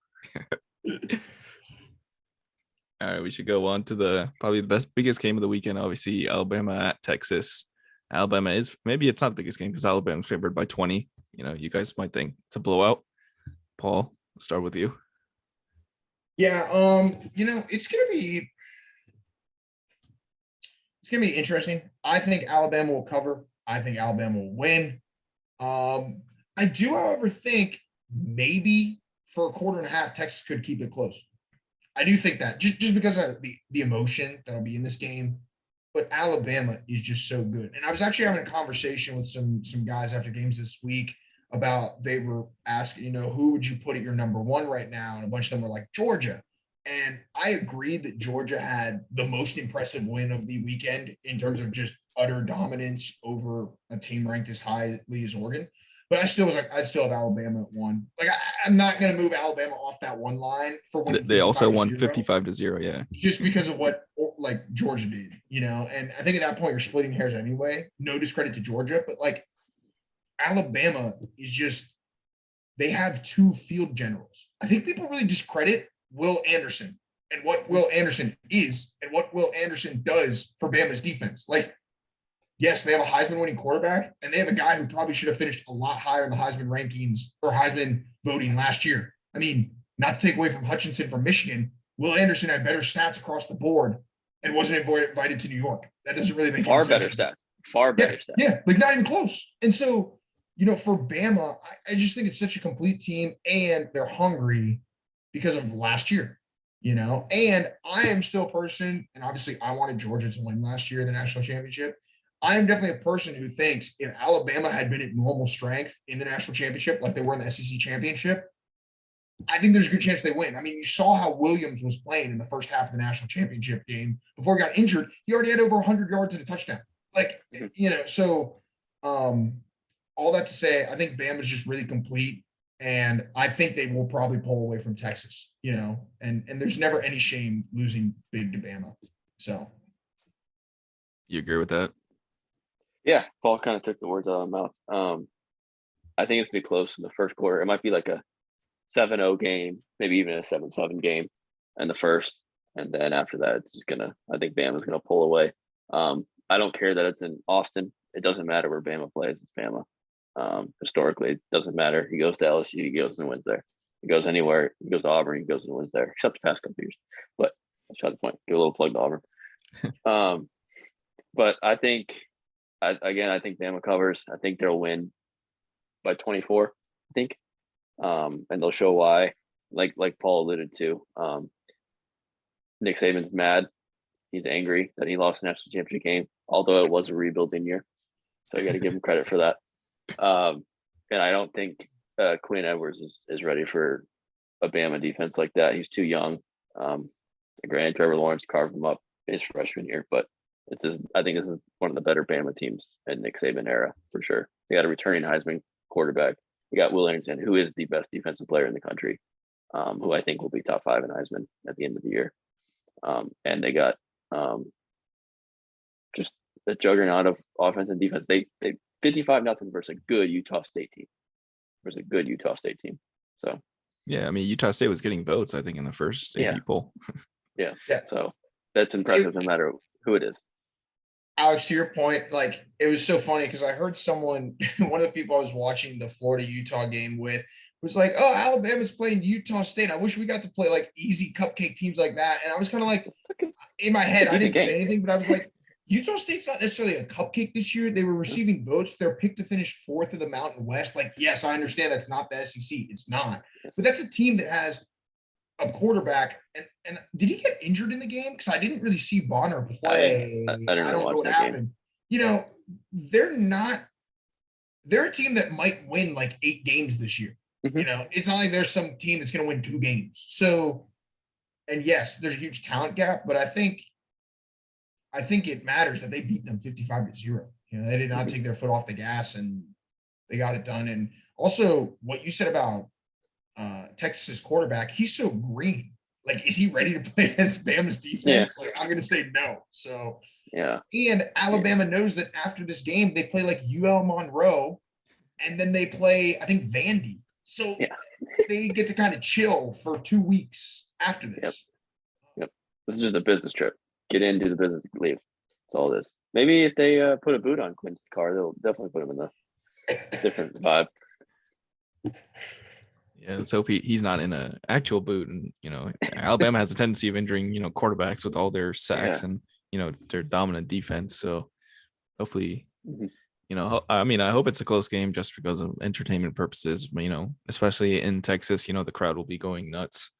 All right, we should go on to the probably the biggest game of the weekend. Obviously, Alabama at Texas. Alabama is maybe it's not the biggest game because Alabama's favored by 20. You know, you guys might think it's a blowout. Paul, we'll start with you. Yeah, it's gonna be interesting. I think Alabama will cover. I think Alabama will win. I do, however, think maybe for a quarter and a half, Texas could keep it close. I do think that just because of the emotion that'll be in this game. But Alabama is just so good. And I was actually having a conversation with some guys after games this week about they were asking, who would you put at your number one right now? And a bunch of them were like Georgia. And I agreed that Georgia had the most impressive win of the weekend in terms of just utter dominance over a team ranked as highly as Oregon. But I still was like, I'd still have Alabama at 1. Like, I'm not going to move Alabama off that 1 line for winning. They also won 55-0. 55-0. Yeah. Just because of what like Georgia did, and I think at that point you're splitting hairs anyway. No discredit to Georgia, but like Alabama is just they have 2 field generals. I think people really discredit Will Anderson and what Will Anderson is and what Will Anderson does for Bama's defense. Like, yes, they have a Heisman winning quarterback and they have a guy who probably should have finished a lot higher in the Heisman rankings or Heisman voting last year. I mean, not to take away from Hutchinson from Michigan, Will Anderson had better stats across the board and wasn't invited to New York. That doesn't really make Far any sense. better stats. Far better stats. Yeah, like not even close. And so, for Bama, I just think it's such a complete team and they're hungry because of last year, And I am still a person, and obviously I wanted Georgia to win last year, the national championship. I am definitely a person who thinks if Alabama had been at normal strength in the national championship, like they were in the SEC championship, I think there's a good chance they win. I mean, you saw how Williams was playing in the first half of the national championship game before he got injured. He already had over 100 yards and a touchdown. Like, so all that to say, I think Bama's just really complete. And I think they will probably pull away from Texas, and there's never any shame losing big to Bama. So. You agree with that? Yeah, Paul kind of took the words out of my mouth. I think it's going to be close in the first quarter. It might be like a 7-0 game, maybe even a 7-7 game in the first. And then after that, it's just I think Bama's going to pull away. I don't care that it's in Austin. It doesn't matter where Bama plays. It's Bama. Historically, it doesn't matter. He goes to LSU, he goes and wins there. He goes anywhere. He goes to Auburn, he goes and wins there, except the past couple years. But that's not the point. Give a little plug to Auburn. But I think, I think Bama covers. I think they'll win by 24, I think. And they'll show why, like Paul alluded to. Nick Saban's mad. He's angry that he lost the national championship game, although it was a rebuilding year. So you got to give him credit for that. And I don't think Quinn Edwards is ready for a Bama defense like that. He's too young. Granted, Trevor Lawrence carved him up his freshman year, but I think this is one of the better Bama teams in Nick Saban era for sure. They got a returning Heisman quarterback. We got Will Anderson, who is the best defensive player in the country, who I think will be top 5 in Heisman at the end of the year. And they got just a juggernaut of offense and defense. They 55-0 versus a good Utah State team. So yeah, I mean Utah State was getting votes, I think, in the first AP poll. Yeah. So that's impressive, no matter who it is. Alex, to your point, like it was so funny because I heard someone, one of the people I was watching the Florida-Utah game with, was like, "Oh, Alabama's playing Utah State. I wish we got to play like easy cupcake teams like that." And I was kind of like, in my head, I didn't say anything, but I was like, Utah State's not necessarily a cupcake this year. They were receiving votes. They're picked to finish fourth of the Mountain West. Like, yes, I understand that's not the SEC. It's not. But that's a team that has a quarterback. And did he get injured in the game? Because I didn't really see Bonner play. I didn't really don't know watch what that happened. game. You know, they're a team that might win like 8 games this year. Mhm. You know, it's not like there's some team that's going to win 2 games. So, and yes, there's a huge talent gap, but I think it matters that they beat them 55-0. You know, they did not take their foot off the gas and they got it done. And also what you said about Texas's quarterback, he's so green. Like, is he ready to play against Bama's defense? Like, I'm going to say no. So, Yeah. and Alabama knows that after this game, they play like UL Monroe and then they play, I think, Vandy. So they get to kind of chill for 2 weeks after this. Yep. This is just a business trip. Get in, do the business, leave. That's all it is. Maybe if they put a boot on Quinn's car, they'll definitely put him in the different vibe. Yeah, let's hope he's not in a actual boot. And Alabama has a tendency of injuring quarterbacks with all their sacks and their dominant defense. So hopefully, I hope it's a close game just because of entertainment purposes. Especially in Texas, the crowd will be going nuts.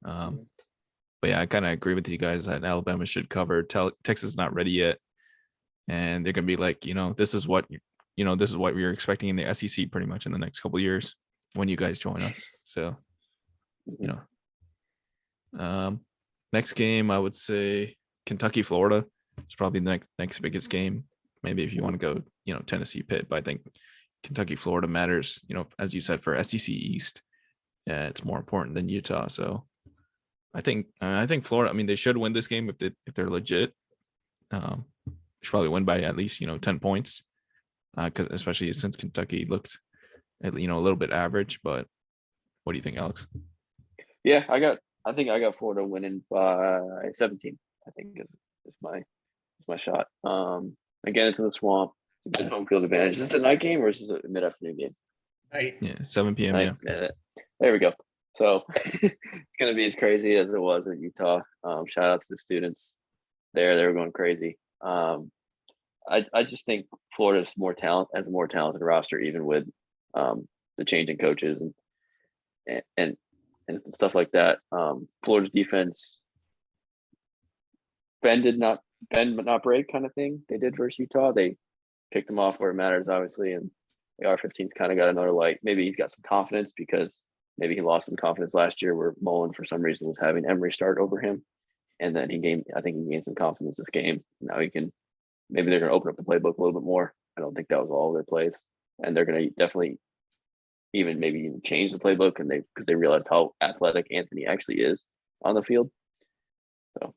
But yeah, I kind of agree with you guys that Alabama should cover. Texas is not ready yet, and they're gonna be like, this is what we're expecting in the SEC pretty much in the next couple of years when you guys join us. So, next game I would say Kentucky, Florida. It's probably the next biggest game. Maybe if you want to go, Tennessee, Pitt, but I think Kentucky, Florida matters. As you said, for SEC East, it's more important than Utah. So. I think Florida. I mean, they should win this game if they're legit. They should probably win by at least 10 points, because especially since Kentucky looked, a little bit average. But what do you think, Alex? Yeah, I think I got Florida winning by 17. I think is my shot. Again, it's in the swamp. It's a good home field advantage. Is this a night game or is this a mid-afternoon game? Night. Yeah, 7 p.m. Night. Yeah. There we go. So it's going to be as crazy as it was in Utah. Shout out to the students there. They were going crazy. I just think Florida has a more talented roster, even with the change in coaches and stuff like that. Florida's defense, bend but not break kind of thing. They did versus Utah. They picked them off where it matters, obviously. And the AR-15's kind of got another light. Maybe he's got some confidence because maybe he lost some confidence last year where Mullen, for some reason, was having Emory start over him. And then I think he gained some confidence this game. Now maybe they're going to open up the playbook a little bit more. I don't think that was all of their plays. And they're going to definitely even change the playbook because they realized how athletic Anthony actually is on the field. So.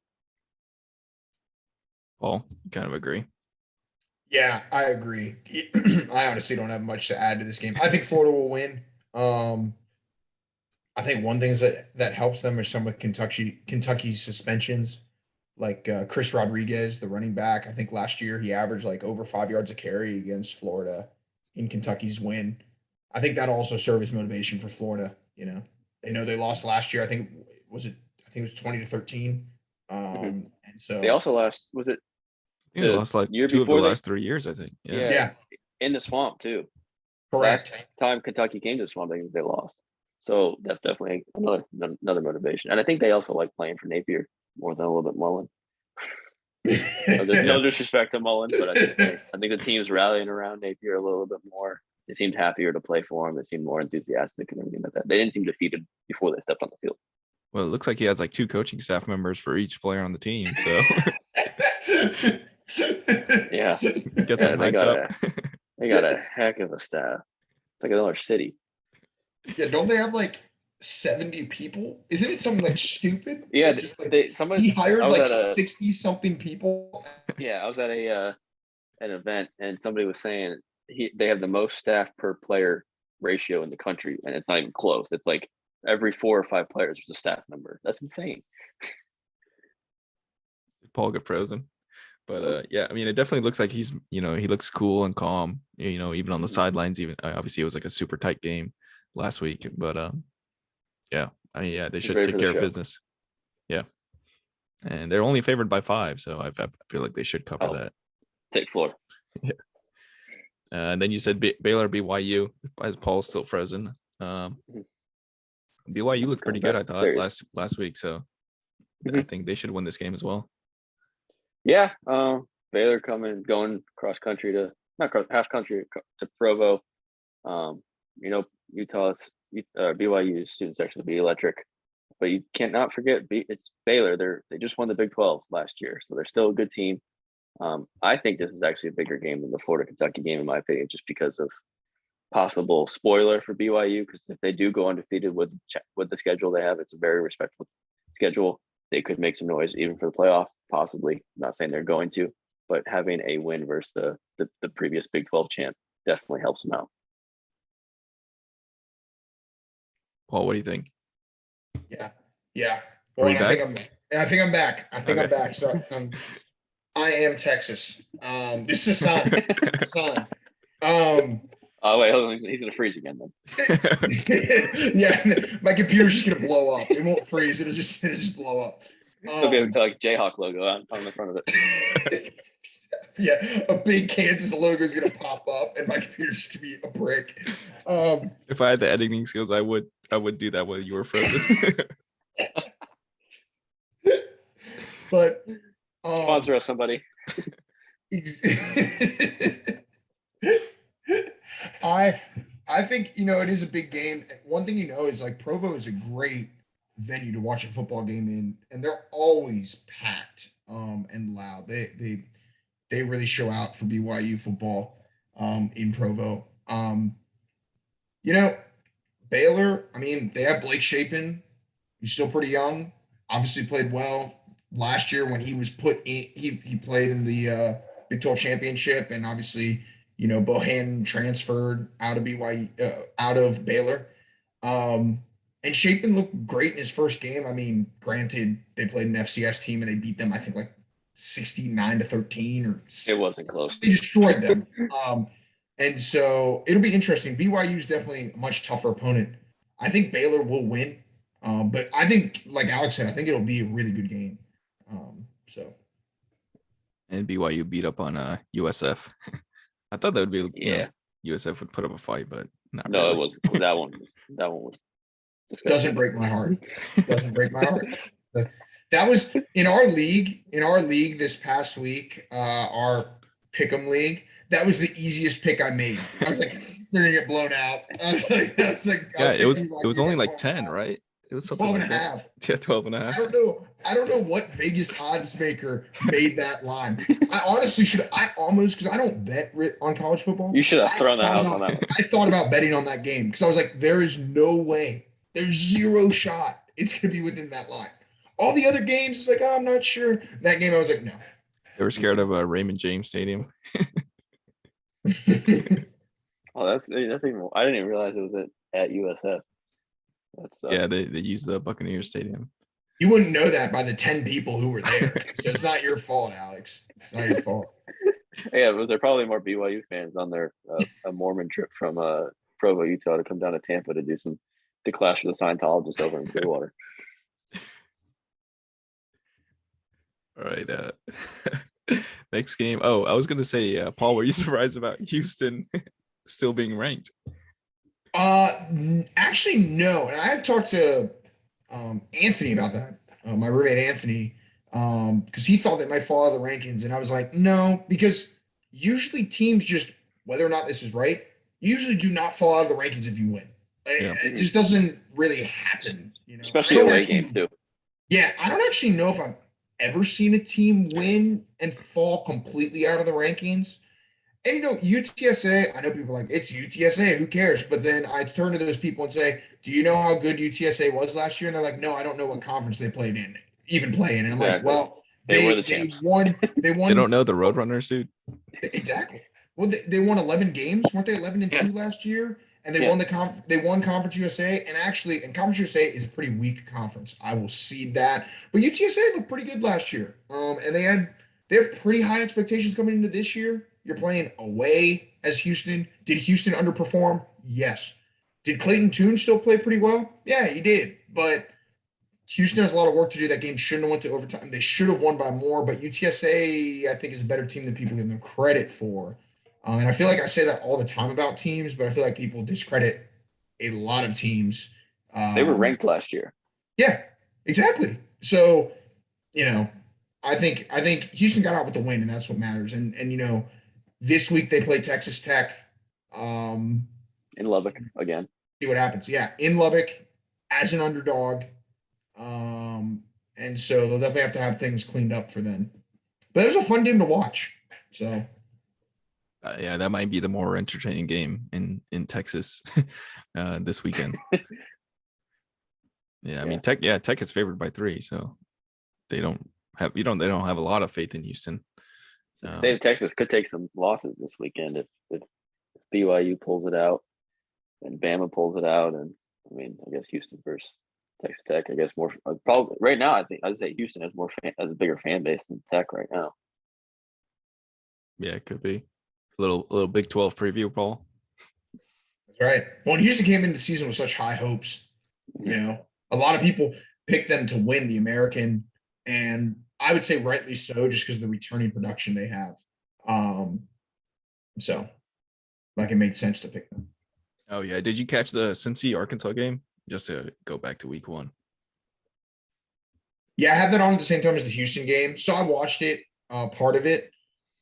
Paul, kind of agree. Yeah, I agree. I honestly don't have much to add to this game. I think Florida will win. I think one thing is that helps them is some with Kentucky's suspensions, like Chris Rodriguez, the running back. I think last year he averaged like over 5 yards a carry against Florida in Kentucky's win. I think that'll also serve as motivation for Florida. They know they lost last year. I think it was 20-13. And so they also lost. Was it? They lost like 2 of the last 3 years, I think. Yeah. In the swamp too. Correct. Last time Kentucky came to the swamp, they lost. So that's definitely another motivation. And I think they also like playing for Napier more than a little bit Mullen. No disrespect to Mullen, but I think the team's rallying around Napier a little bit more. They seemed happier to play for him. They seemed more enthusiastic and everything like that. They didn't seem defeated before they stepped on the field. Well, it looks like he has like 2 coaching staff members for each player on the team. So yeah, get some hyped up. They got a heck of a staff. It's like another city. Yeah, don't they have like 70 people? Isn't it something like stupid? Yeah, just like he hired like 60 something people. Yeah, I was at an event and somebody was saying they have the most staff per player ratio in the country, and it's not even close. It's like every 4 or 5 players there's a staff member. That's insane. Paul got frozen. But yeah, I mean, it definitely looks like he's, he looks cool and calm, even on the sidelines. Even obviously, it was like a super tight game last week. But yeah, I mean, yeah, they should take care of business. Yeah. and they're only favored by 5, so I feel like they should cover Oh. that. Take Florida. And then you said Baylor BYU, as Paul's still frozen. BYU looked pretty good, I thought, There he last week. So I Mhm. think they should win this game as well. Yeah, Baylor going cross country to half country to Provo. Utah's BYU students actually be electric, but you cannot forget it's Baylor. They just won the Big 12 last year, so they're still a good team. I think this is actually a bigger game than the Florida Kentucky game, in my opinion, just because of possible spoiler for BYU. Because if they do go undefeated with the schedule they have, it's a very respectful schedule. They could make some noise even for the playoff, possibly. I'm not saying they're going to, but having a win versus the previous Big 12 champ definitely helps them out. Paul, what do you think? Yeah. Are we I think I'm back. I think I'm Okay. back. So I am Texas. This is Sun. Oh wait, hold on. He's gonna freeze again then. Yeah, my computer's just gonna blow up. It won't freeze. It'll just blow up. It'll be like Jayhawk logo on the front of it. Yeah, a big Kansas logo is gonna pop up, and my computer's just gonna be a brick. If I had the editing skills, I would do that while you were frozen. But Sponsor us, somebody. I think it is a big game. One thing is like Provo is a great venue to watch a football game in, and they're always packed and loud. They really show out for BYU football in Provo. Baylor, I mean, they have Blake Shapen. He's still pretty young. Obviously played well last year when he was put in. He played in the Big 12 championship, and obviously, Bohannon transferred out of BYU, out of Baylor. And Shapen looked great in his first game. I mean, granted, they played an FCS team and they beat them, I think, like 69-13 or. It wasn't close. They destroyed them. And so it'll be interesting. BYU is definitely a much tougher opponent. I think Baylor will win. But I think, like Alex said, I think it'll be a really good game. And BYU beat up on USF. I thought that would be USF would put up a fight, but not really. It was that one. That one was disgusting. Doesn't break my heart. Doesn't break my heart. That was in our league. In our league this past week, our Pick'em league. That was the easiest pick I made. I was like, they're gonna get blown out. I was like, yeah, it was only like 10, right? It was something 12 like and a half. Yeah, 12 and a half. I don't know what Vegas odds maker made that line. I honestly because I don't bet on college football. You should have thrown that out on that one. I thought about betting on that game because I was like, there is no way. There's zero shot it's going to be within that line. All the other games, it's like, I'm not sure. That game, I was like, no. They were scared of Raymond James Stadium. Oh, that's even. I didn't even realize it was at USF. Yeah, they used the Buccaneers Stadium. You wouldn't know that by the 10 people who were there. So it's not your fault, Alex. It's not your fault. Yeah, but there are probably more BYU fans on their a Mormon trip from Provo, Utah, to come down to Tampa to clash with the Scientologists over in Clearwater. All right. Next game. Oh, I was gonna say, Paul, were you surprised about Houston still being ranked? Actually, no. And I had talked to Anthony about that. My roommate Anthony, because he thought they might fall out of the rankings, and I was like, no, because usually teams just, whether or not this is right, usually do not fall out of the rankings if you win. It just doesn't really happen, Especially away games too. Yeah, I don't actually know if I've ever seen a team win and fall completely out of the rankings. And UTSA, I know people are like, it's UTSA, who cares? But then I turn to those people and say, do you know how good UTSA was last year? And they're like, no, I don't know what conference they played in, even play in. And I'm like, well, they were the champs. They won. They don't know the Roadrunners, dude. Exactly. Well, they won 11 games, weren't they? 11-2 last year, and they won They won Conference USA, and Conference USA is a pretty weak conference. I will cede that. But UTSA looked pretty good last year, and they have pretty high expectations coming into this year. You're playing away as Houston. Did Houston underperform? Yes. Did Clayton Tune still play pretty well? Yeah, he did. But Houston has a lot of work to do. That game shouldn't have went to overtime. They should have won by more, but UTSA, I think, is a better team than people give them credit for. And I feel like I say that all the time about teams, but I feel like people discredit a lot of teams. They were ranked last year. Yeah, exactly. So, I think Houston got out with the win, and that's what matters. And this week they play Texas Tech. In Lubbock again. See what happens. Yeah, in Lubbock as an underdog. And so they'll definitely have to have things cleaned up for them. But it was a fun game to watch. So yeah, that might be the more entertaining game in Texas this weekend. Yeah, I mean Tech is favored by 3, so they don't have a lot of faith in Houston. The state of Texas could take some losses this weekend if BYU pulls it out and Bama pulls it out, and I mean I guess Houston versus Texas Tech. I guess more probably right now. I think I'd say Houston has has a bigger fan base than Tech right now. Yeah, it could be a little Big 12 preview, Paul. That's right. Well, Houston came into the season with such high hopes. A lot of people picked them to win the American, and I would say rightly so, just because of the returning production they have. So, like, it made sense to pick them. Oh yeah, did you catch the Cincy Arkansas game? Just to go back to week 1. Yeah, I had that on at the same time as the Houston game. So I watched it, part of it.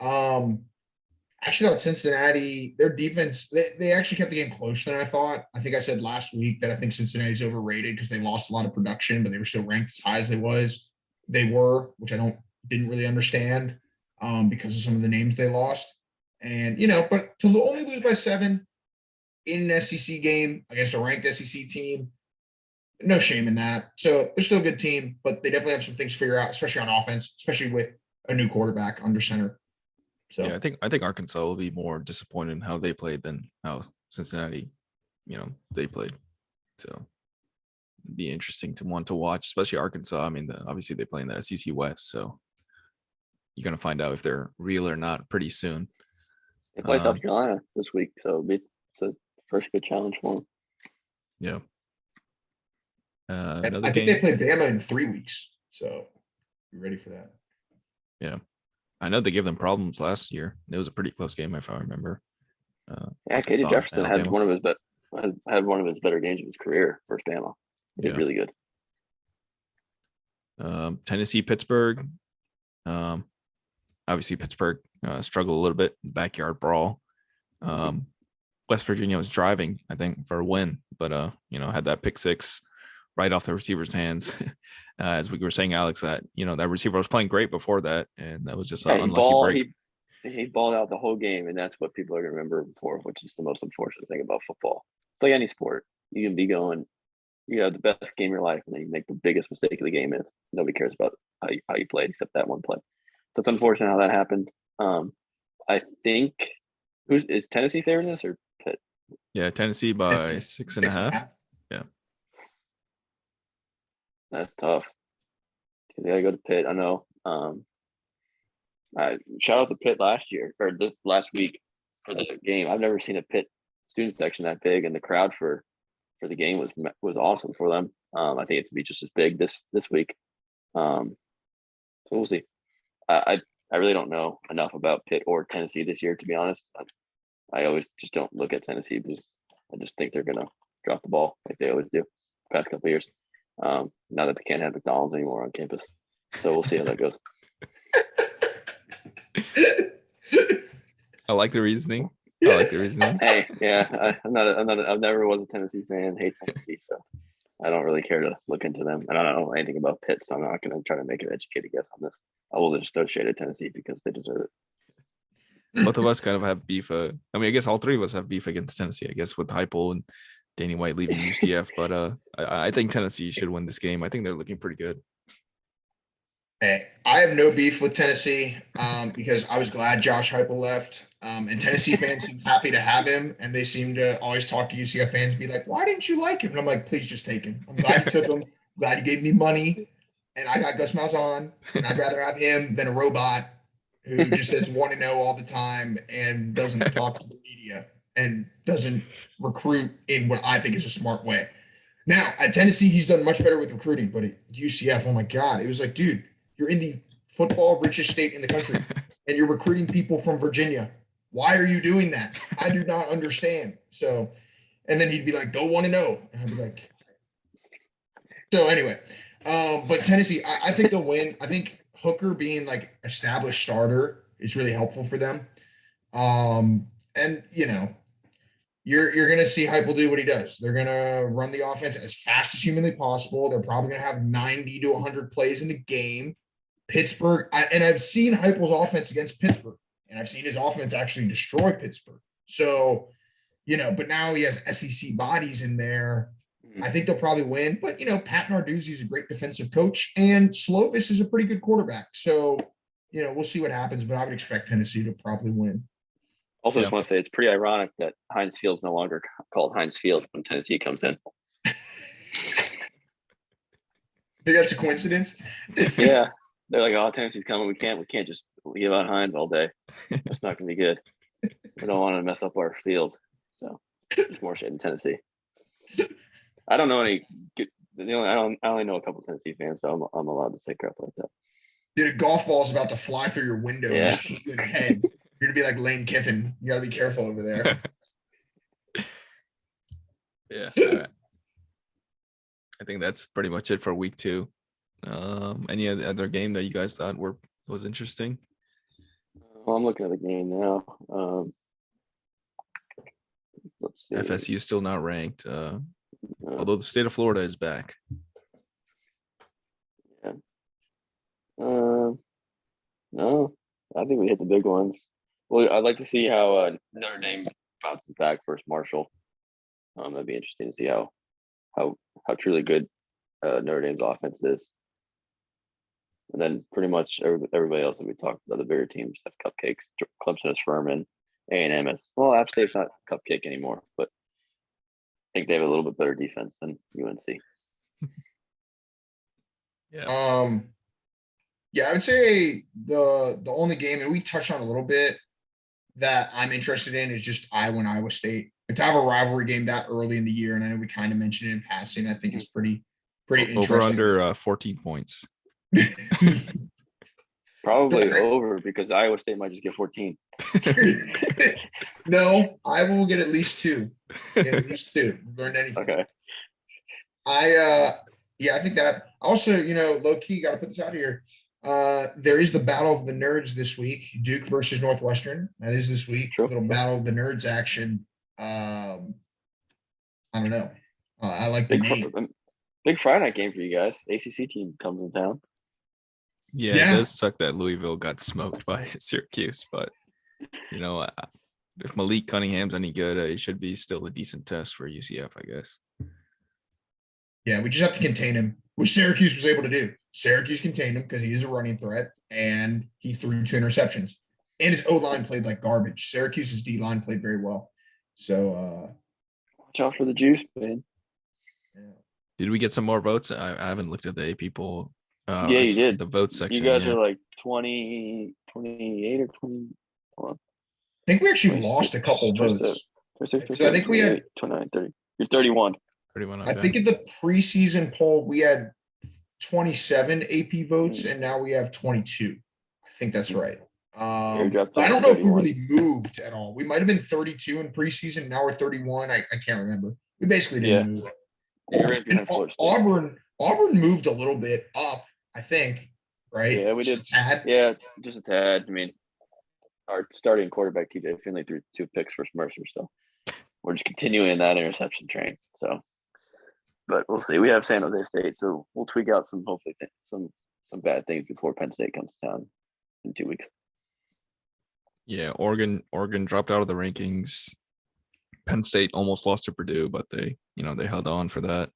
Actually thought Cincinnati, their defense, they actually kept the game closer than I thought. I think I said last week that I think Cincinnati's overrated because they lost a lot of production, but they were still ranked as high as they were, which I didn't really understand because of some of the names they lost. And, but to only lose by 7 in an SEC game against a ranked SEC team, no shame in that. So they're still a good team, but they definitely have some things to figure out, especially on offense, especially with a new quarterback under center. So yeah, I think Arkansas will be more disappointed in how they played than how Cincinnati, they played. So it'd be interesting to want to watch, especially Arkansas. I mean, obviously they play in the SEC West, so you're gonna find out if they're real or not pretty soon. They play South Carolina this week, so it's a first good challenge for them. Yeah. I think they play Bama in 3 weeks, so be ready for that. Yeah, I know they gave them problems last year. It was a pretty close game, if I remember. Yeah, Katie Jefferson had one of his better games of his career versus Bama. He did really good. Tennessee, Pittsburgh. Obviously Pittsburgh struggled a little bit, backyard brawl. West Virginia was driving, I think, for a win, but had that pick 6 right off the receiver's hands. As we were saying, Alex, that that receiver was playing great before that, and that was just an unlucky break. He balled out the whole game, and that's what people are going to remember him for, which is the most unfortunate thing about football. It's like any sport. You can be going, you have the best game of your life, and then you make the biggest mistake of the game. Is nobody cares about how you played except that one play. So it's unfortunate how that happened. I think is Tennessee favoring this or Pitt? Yeah, Tennessee by 6.5. Yeah, that's tough. They gotta go to Pitt. I know. Shout out to Pitt last year or this last week for the game. I've never seen a Pitt student section that big, and the crowd for the game was awesome for them. I think it's gonna be just as big this week. So we'll see. I really don't know enough about Pitt or Tennessee this year, to be honest. I always just don't look at Tennessee because I just think they're gonna drop the ball like they always do the past couple of years. Now that they can't have McDonald's anymore on campus, so we'll see how that goes. I like the reasoning. Hey, yeah, I've never was a Tennessee fan. Hate Tennessee, so I don't really care to look into them. And I don't know anything about Pitt, so I'm not going to try to make an educated guess on this. I will just throw shade at Tennessee because they deserve it. Both of us kind of have beef. I guess all 3 of us have beef against Tennessee. I guess with Heupel and Danny White leaving UCF, but I think Tennessee should win this game. I think they're looking pretty good. Hey, I have no beef with Tennessee because I was glad Josh Heupel left. And Tennessee fans seem happy to have him, and they seem to always talk to UCF fans and be like, "Why didn't you like him?" And I'm like, "Please just take him. I'm glad you took him. Glad you gave me money, and I got Gus Malzahn, and I'd rather have him than a robot who just says 1-0 all the time and doesn't talk to the media and doesn't recruit in what I think is a smart way." Now at Tennessee, he's done much better with recruiting, but at UCF, oh my God, it was like, dude, you're in the football richest state in the country, and you're recruiting people from Virginia. Why are you doing that? I do not understand. So, and then he'd be like, go 1-0. And I'd be like, so anyway, but Tennessee, I think they'll win. I think Hooker being like established starter is really helpful for them. And you're gonna see Heupel do what he does. They're gonna run the offense as fast as humanly possible. They're probably gonna have 90 to 100 plays in the game. Pittsburgh, and I've seen Heupel's offense against Pittsburgh, and I've seen his offense actually destroy Pittsburgh. So, but now he has SEC bodies in there. I think they'll probably win. But Pat Narduzzi is a great defensive coach, and Slovis is a pretty good quarterback. So, we'll see what happens. But I would expect Tennessee to probably win. Also, just want to say it's pretty ironic that Heinz Field's no longer called Heinz Field when Tennessee comes in. Think that's a coincidence? Yeah, they're like, "Oh, Tennessee's coming. We can't just leave out Heinz all day. That's not gonna be good. We don't want to mess up our field." So it's more shade in Tennessee. I don't know any. I only know a couple Tennessee fans, so I'm allowed to say crap like that. Dude, a golf ball is about to fly through your window and just hit you in the head. You're gonna be like Lane Kiffin. You gotta be careful over there. Yeah. I think that's pretty much it for week 2. Any other game that you guys thought was interesting? Well, I'm looking at the game now. Let's see. FSU still not ranked, although the state of Florida is back. Yeah. No, I think we hit the big ones. Well, I'd like to see how Notre Dame bounces back versus Marshall. That'd be interesting to see how truly good Notre Dame's offense is. And then pretty much everybody else that we talked about, the bigger teams have cupcakes. Clemson is Furman, A&M is, well, App State's not cupcake anymore, but I think they have a little bit better defense than UNC. Yeah. Yeah, I would say the only game, and we touched on a little bit, that I'm interested in is just Iowa and Iowa State. And to have a rivalry game that early in the year, and I know we kind of mentioned it in passing, I think is pretty interesting. Over under 14 points. Probably over, because Iowa State might just get 14. No, Iowa will get at least 2. At least 2. Learned anything. Okay. I think that also, low key, got to put this out here. There is the battle of the nerds this week, Duke versus Northwestern. That is this week. True. Little battle of the nerds action. I don't know. I like the name. Big Friday night game for you guys. ACC team comes in town. Yeah, it does suck that Louisville got smoked by Syracuse, but if Malik Cunningham's any good, it should be still a decent test for UCF, I guess. Yeah, we just have to contain him, which Syracuse was able to do. Syracuse contained him because he is a running threat, and he threw 2 interceptions. And his O-line played like garbage. Syracuse's D-line played very well. So watch out for the juice, man. Yeah. Did we get some more votes? I haven't looked at the AP poll. Yeah, you did. The vote section. You guys are like 20, 28 or 20. Hold on. I think we actually lost a couple votes. 26, I think we had 29, 30. You're 31. 31. I think in the preseason poll we had 27 AP votes, and now we have 22. I think that's right. I don't know if we really moved at all. We might have been 32 in preseason. Now we're 31. I can't remember. We basically didn't move. And Auburn moved a little bit up, I think, right? Yeah, we did. Just a tad. Yeah, just a tad. I mean, our starting quarterback, TJ Finley, threw 2 picks for Mercer, so we're just continuing that interception train. So, but we'll see. We have San Jose State, so we'll tweak out hopefully some bad things before Penn State comes to town in 2 weeks. Yeah, Oregon dropped out of the rankings. Penn State almost lost to Purdue, but they held on for that.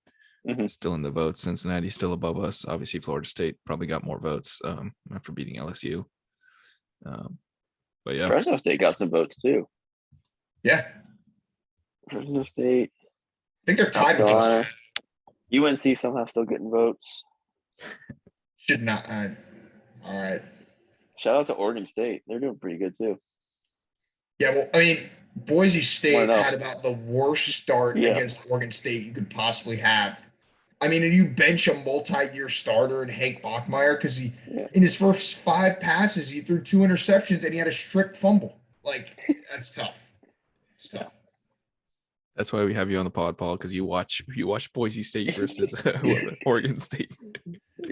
Mm-hmm. Still in the votes. Cincinnati's still above us. Obviously, Florida State probably got more votes after beating LSU. But yeah, Fresno State got some votes too. Yeah, Fresno State. I think they're tied with us. UNC somehow still getting votes. Should not. All right. Shout out to Oregon State. They're doing pretty good too. Yeah, well, I mean, Boise State 1-0. had about the worst start Yeah. against Oregon State you could possibly have. I mean, and you bench a multi-year starter in Hank Bachmeier because Yeah. in his first 5 passes, he threw 2 interceptions and he had a strict fumble. Like, that's tough. It's tough. That's why we have you on the pod, Paul, because you watch Boise State versus Oregon State.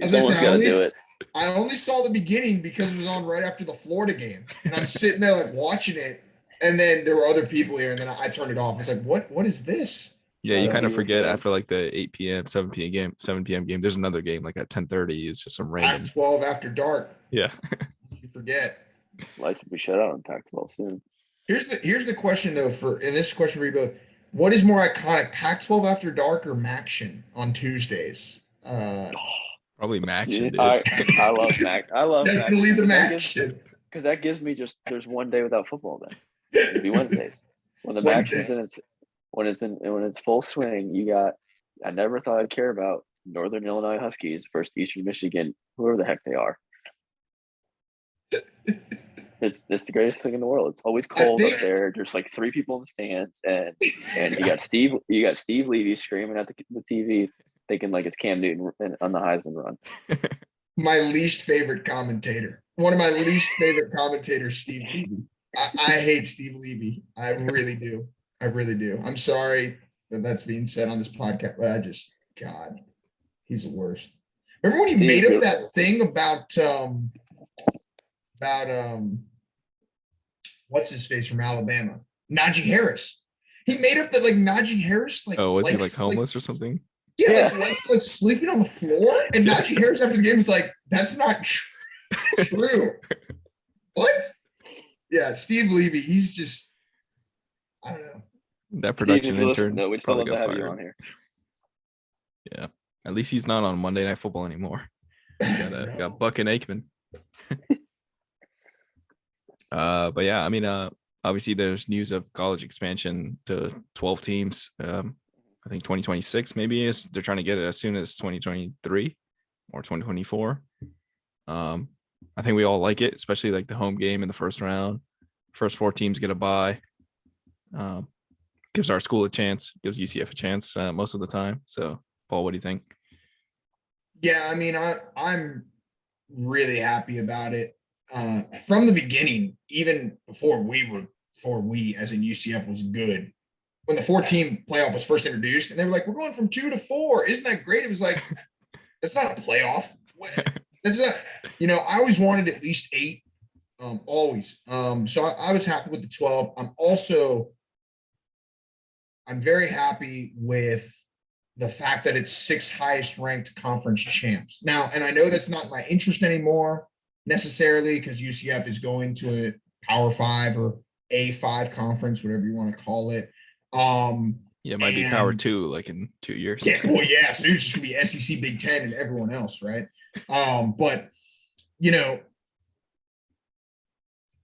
As I Someone's said, got to do it. I only saw the beginning because it was on right after the Florida game, and I'm sitting there like watching it, and then there were other people here, and then I turned it off. It's like, what is this? Yeah, you kind of Yeah. forget after like the 8 p.m., 7 p.m. game. There's another game like at 10:30. It's just some random. Pac-12 after dark. Yeah. You forget. Lights will be shut out on Pac-12 soon. Here's the question though, and this question for you both. What is more iconic, Pac-12 after dark or Maction on Tuesdays? Probably Maction, dude. I love Mac. I love Definitely the Maction. Maction. Because that gives me just there's one day without football then. It'd be Wednesdays. When the Wednesday. Maction's when it's full swing, you got I never thought I'd care about Northern Illinois Huskies versus Eastern Michigan, whoever the heck they are. It's the greatest thing in the world. It's always cold up there. There's like 3 people in the stands, and you got Steve Levy screaming at the TV, thinking like it's Cam Newton on the Heisman run. My least favorite commentator. One of my least favorite commentators, Steve Levy. I hate Steve Levy. I really do. I really do. I'm sorry that that's being said on this podcast, but God, he's the worst. Remember when he made up that thing about what's his face from Alabama, Najee Harris? He made up that like Najee Harris like was he like homeless or something? Yeah, like sleeping on the floor, and Najee Harris after the game was like, "That's not true." What? Yeah, Steve Levy. He's just, I don't know. That production Steve, intern no, we still probably love to got have you fired. on here. Yeah, at least he's not on Monday Night Football anymore. Got Buck and Aikman. But yeah, I mean, obviously there's news of college expansion to 12 teams. I think 2026 maybe is they're trying to get it as soon as 2023 or 2024. I think we all like it, especially like the home game in the first round. First 4 teams get a bye. Gives our school a chance, gives UCF a chance most of the time. So, Paul, what do you think? Yeah, I mean, I'm really happy about it. From the beginning, even before we as in UCF was good, when the 4-team playoff was first introduced, and they were like, "We're going from 2 to 4. Isn't that great?" It was like, that's not a playoff. That's not. I always wanted at least 8. Always. So I was happy with the 12. I'm very happy with the fact that it's 6 highest ranked conference champs now. And I know that's not my interest anymore necessarily because UCF is going to a Power 5 or A5 conference, whatever you want to call it. Yeah, it might be Power 2 like in 2 years. Yeah, well, yeah. So it's just gonna be SEC, Big Ten, and everyone else, right? But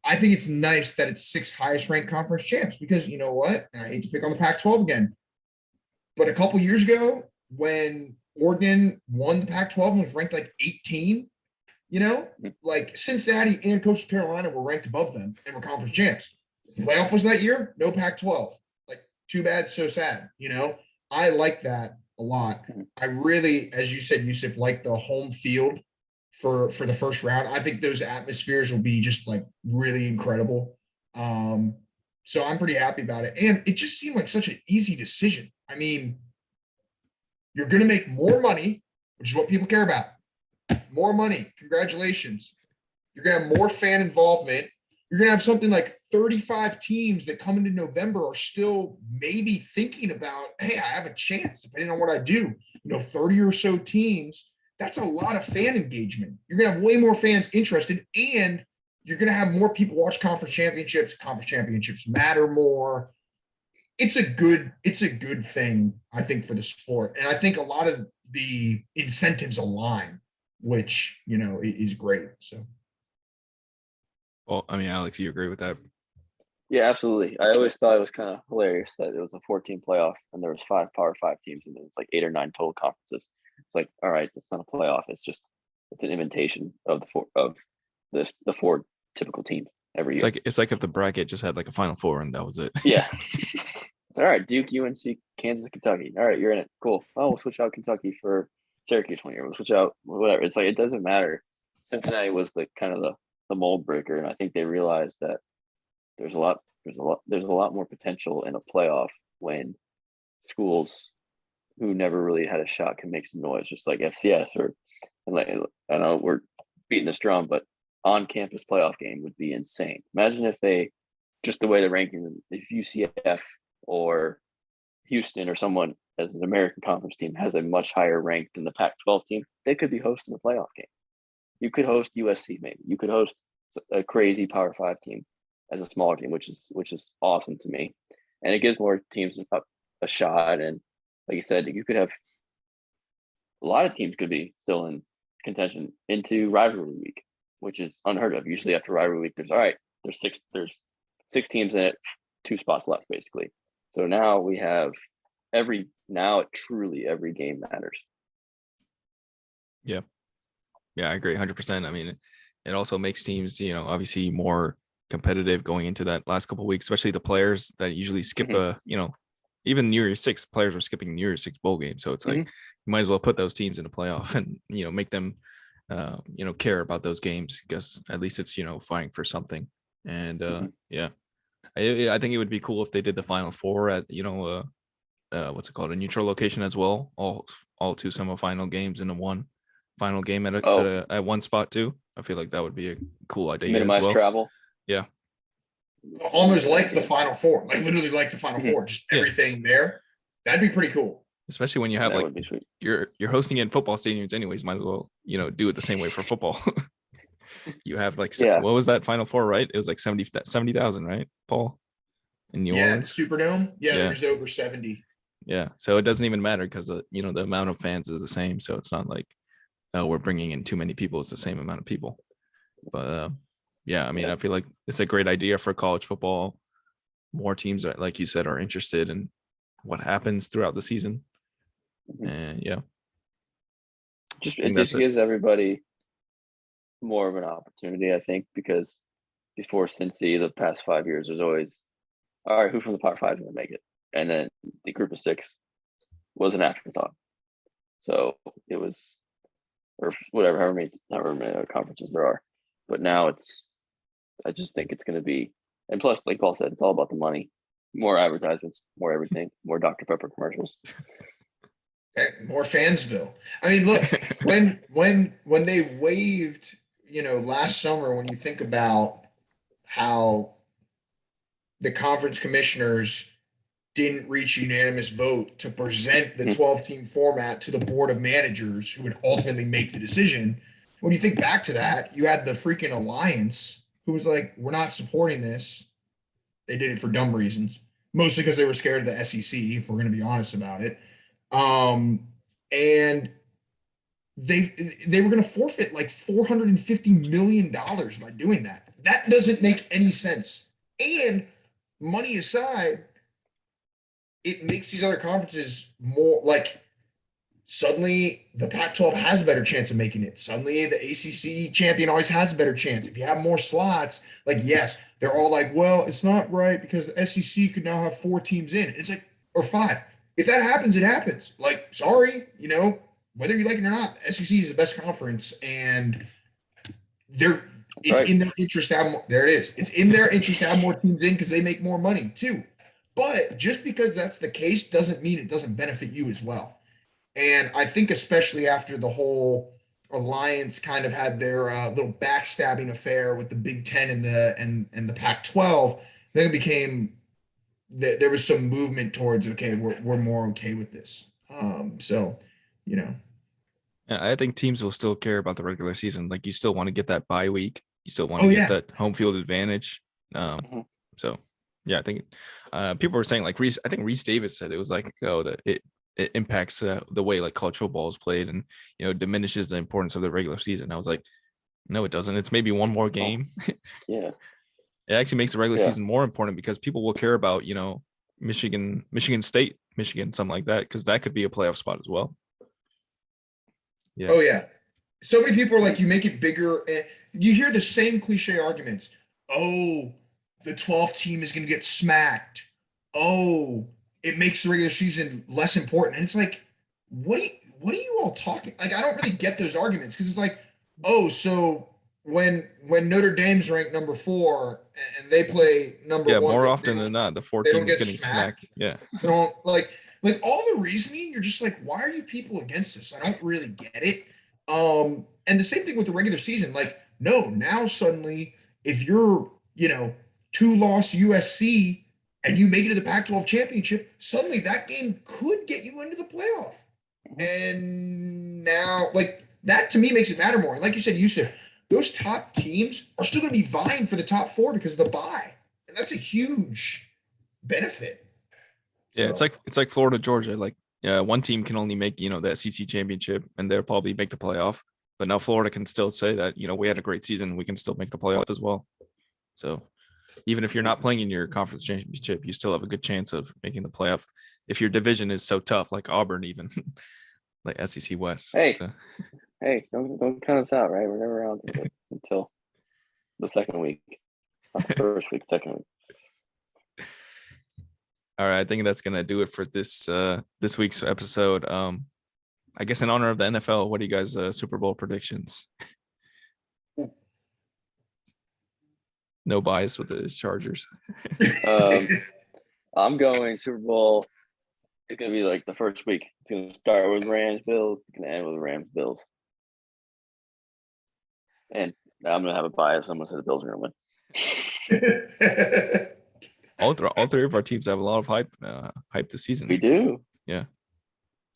I think it's nice that it's 6 highest ranked conference champs because you know what? And I hate to pick on the Pac-12 again, but a couple years ago when Oregon won the Pac-12 and was ranked like 18, like Cincinnati and Coastal Carolina were ranked above them and were conference champs. The playoff was that year, no Pac-12. Like, too bad, so sad. I like that a lot. I really, as you said, Yusuf, like the home field for the first round. I think those atmospheres will be just like really incredible. So I'm pretty happy about it. And it just seemed like such an easy decision. I mean, you're going to make more money, which is what people care about. More money. Congratulations. You're going to have more fan involvement. You're going to have something like 35 teams that come into November are still maybe thinking about, hey, I have a chance depending on what I do. 30 or so teams. That's a lot of fan engagement. You're going to have way more fans interested, and you're going to have more people watch conference championships. Conference championships matter more. It's a good thing, I think, for the sport. And I think a lot of the incentives align, which, is great. So. Well, I mean, Alex, you agree with that? Yeah, absolutely. I always thought it was kind of hilarious that it was a 14 playoff and there was 5 Power 5 teams and there was like 8 or 9 total conferences. It's like, all right, it's not a playoff. It's an invitation of the 4 typical teams. every It's year. like if the bracket just had like a Final Four and that was it. Yeah. All right, Duke, UNC, Kansas, Kentucky. All right, you're in it. Cool. Oh, we'll switch out Kentucky for Syracuse one year. We'll switch out whatever. It's like it doesn't matter. Cincinnati was the kind of the mold breaker, and I think they realized that there's a lot more potential in a playoff when schools who never really had a shot can make some noise, just like FCS or and like I know we're beating this drum, but on campus playoff game would be insane. Imagine if they just the way they're ranking, if UCF or Houston or someone as an American Conference team has a much higher rank than the Pac-12 team, they could be hosting a playoff game. You could host USC, maybe you could host a crazy Power 5 team as a smaller team, which is awesome to me, and it gives more teams a shot. And like you said, you could have a lot of teams could be still in contention into rivalry week, which is unheard of. Usually after rivalry week, there's six teams in it, 2 spots left basically. So now we have truly every game matters. Yeah, I agree 100%. I mean, it also makes teams, obviously more competitive going into that last couple of weeks, especially the players that usually skip even New Year's Six players are skipping New Year's Six bowl game. So it's like you might as well put those teams in a playoff and make them care about those games, because at least it's fighting for something. And yeah, I think it would be cool if they did the Final Four at what's it called, a neutral location as well, all 2 semifinal games into one final game at one spot too. I feel like that would be a cool idea. Minimize as well. travel. Yeah. Almost like the Final Four, like literally like the Final Four, just everything there. That'd be pretty cool. Especially when you have like you're hosting in football stadiums anyways, might as well do it the same way for football. You have like what was that Final Four, right? It was like 70,000, right, Paul? In New Orleans, Superdome. Yeah, there's over 70. Yeah, so it doesn't even matter because the amount of fans is the same, so it's not like we're bringing in too many people. It's the same amount of people. But yeah, I mean, I feel like it's a great idea for college football. More teams that, like you said, are interested in what happens throughout the season. And yeah, it just gives everybody more of an opportunity, I think, because before Cincy, the past 5 years, there's always, all right, who from the Power 5 is going to make it? And then the group of 6 was an afterthought. So it was, or whatever, however many conferences there are. But now I just think it's going to be, and plus, like Paul said, it's all about the money. More advertisements, more everything, more Dr. Pepper commercials. More Fansville. I mean, look, when they waived, last summer, when you think about how the conference commissioners didn't reach unanimous vote to present the 12-team format to the board of managers who would ultimately make the decision. When you think back to that, you had the freaking Alliance who was like, we're not supporting this. They did it for dumb reasons, mostly because they were scared of the SEC, if we're going to be honest about it. And they were going to forfeit like $450 million by doing that. That doesn't make any sense. And money aside, it makes these other conferences more like, suddenly the Pac-12 has a better chance of making it. Suddenly the ACC champion always has a better chance. If you have more slots, like, yes, they're all like, well, it's not right because the SEC could now have 4 teams in. It's like, or 5. If that happens, it happens. Like, sorry, whether you like it or not, the SEC is the best conference, and in their interest to have more. There it is. It's in their interest to have more teams in because they make more money too. But just because that's the case doesn't mean it doesn't benefit you as well. And I think especially after the whole Alliance kind of had their little backstabbing affair with the Big Ten and the Pac-12, then it became there was some movement towards, okay, we're more okay with this. I think teams will still care about the regular season. Like, you still want to get that bye week. You still want to get that home field advantage. So yeah, I think people were saying, like, I think Reese Davis said it was like, that it impacts the way like college football is played, and diminishes the importance of the regular season. I was like, no, it doesn't. It's maybe one more game. Yeah, it actually makes the regular season more important because people will care about Michigan State, something like that, because that could be a playoff spot as well. Oh yeah, so many people are like, you make it bigger, and you hear the same cliche arguments. oh, the 12th team is going to get smacked. Oh, it makes the regular season less important. And it's like, what are you all talking? Like, I don't really get those arguments because it's like, oh, so when Notre Dame's ranked number 4 and they play number Yeah, 1, more they often than not, the 4 they don't team is get getting smacked. smacked. Yeah. They don't like all the reasoning. You're just like, why are you people against this? I don't really get it. And the same thing with the regular season. Like, no, now suddenly, if you're, 2-loss USC and you make it to the Pac-12 championship, suddenly that game could get you into the playoff. And now, like, that to me makes it matter more. And like you said, Yusuf, those top teams are still going to be vying for the top 4 because of the bye, and that's a huge benefit. Yeah, it's like Florida, Georgia. Like, yeah, one team can only make, the SEC championship and they'll probably make the playoff. But now Florida can still say that, we had a great season, we can still make the playoff as well. So even if you're not playing in your conference championship, you still have a good chance of making the playoff if your division is so tough, like Auburn, even like SEC West. Hey, so. Hey, don't count us out, right? We're never around until the second week, not the first week, second week. All right, I think that's gonna do it for this week's episode. I guess in honor of the NFL, what are you guys' Super Bowl predictions? No bias with the Chargers. I'm going Super Bowl. It's gonna be like the first week. It's gonna start with Rams Bills. It's gonna end with Rams Bills. And I'm gonna have a bias. I'm gonna say the Bills are gonna win. All three of our teams have a lot of hype this season. We do. Yeah.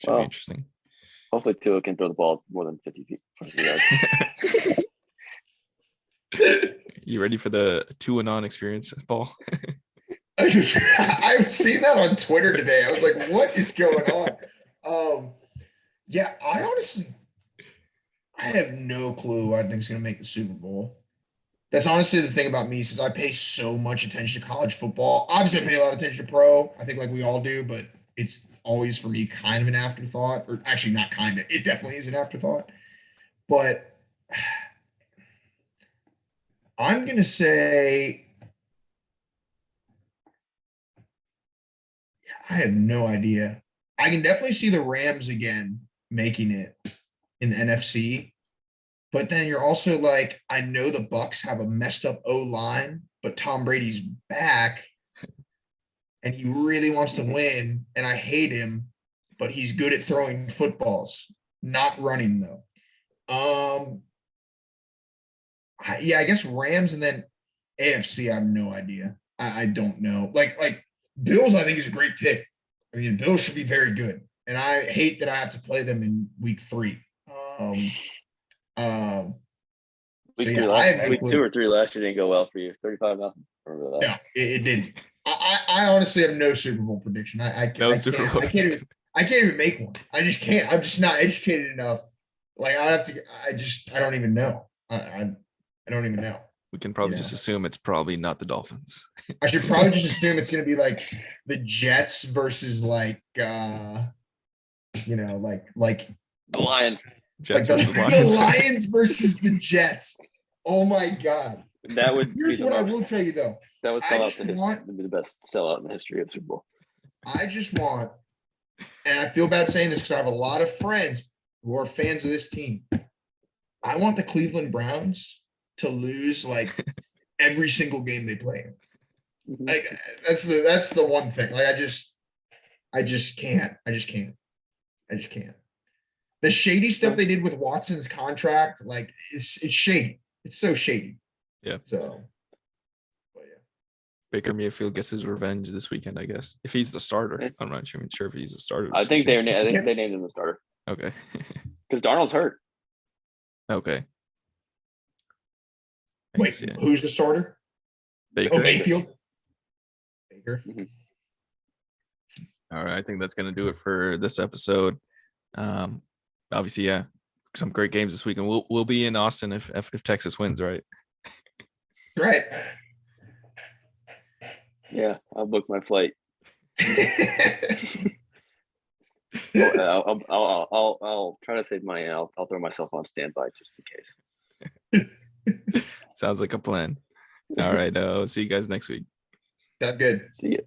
Should be interesting. Hopefully Tua can throw the ball more than 50 feet. You ready for the 2-and-on experience, Paul? I've seen that on Twitter today. I was like, what is going on? Yeah, I have no clue who I think is going to make the Super Bowl. That's honestly the thing about me, since I pay so much attention to college football. Obviously, I pay a lot of attention to pro. I think like we all do, but it's always for me kind of an afterthought, or actually not kind of. It definitely is an afterthought. But I'm going to say I have no idea. I can definitely see the Rams again making it in the NFC. But then you're also like, I know the Bucks have a messed up O-line, but Tom Brady's back and he really wants to win. And I hate him, but he's good at throwing footballs, not running though. Yeah, I guess Rams, and then AFC, I have no idea. I don't know. Like Bills, I think is a great pick. I mean, Bills should be very good. And I hate that I have to play them in week 3. Week 2 or 3 last year didn't go well for you. 35-0. Remember that? No, it didn't. I honestly have no Super Bowl prediction. I can't even make one. I just can't. I'm just not educated enough. Like I don't even know. I don't even know. We can probably just assume it's probably not the Dolphins. I should probably just assume it's going to be like the Jets versus like the Lions. Jets like versus Lions. The Lions versus the Jets. Oh my God. That would Here's be what I will tell you though. That would sell out the best sellout in the history of the Super Bowl. I just want, and I feel bad saying this because I have a lot of friends who are fans of this team. I want the Cleveland Browns to lose like every single game they play. Like that's the one thing. Like I just can't. The shady stuff they did with Watson's contract, like it's shady. It's so shady. Yeah. So, but yeah. Baker Mayfield gets his revenge this weekend, I guess. If he's the starter, I'm not even sure if he's the starter. I think they named him the starter. Okay. Because Darnold's hurt. Okay. Wait, who's the starter? Baker. Oh, Mayfield. Baker. Mm-hmm. All right, I think that's gonna do it for this episode. Obviously, yeah, some great games this week, and we'll be in Austin if Texas wins, right? Right. Yeah, I'll book my flight. I'll try to save money. And I'll throw myself on standby just in case. Sounds like a plan. All right. See you guys next week. That's good. See ya.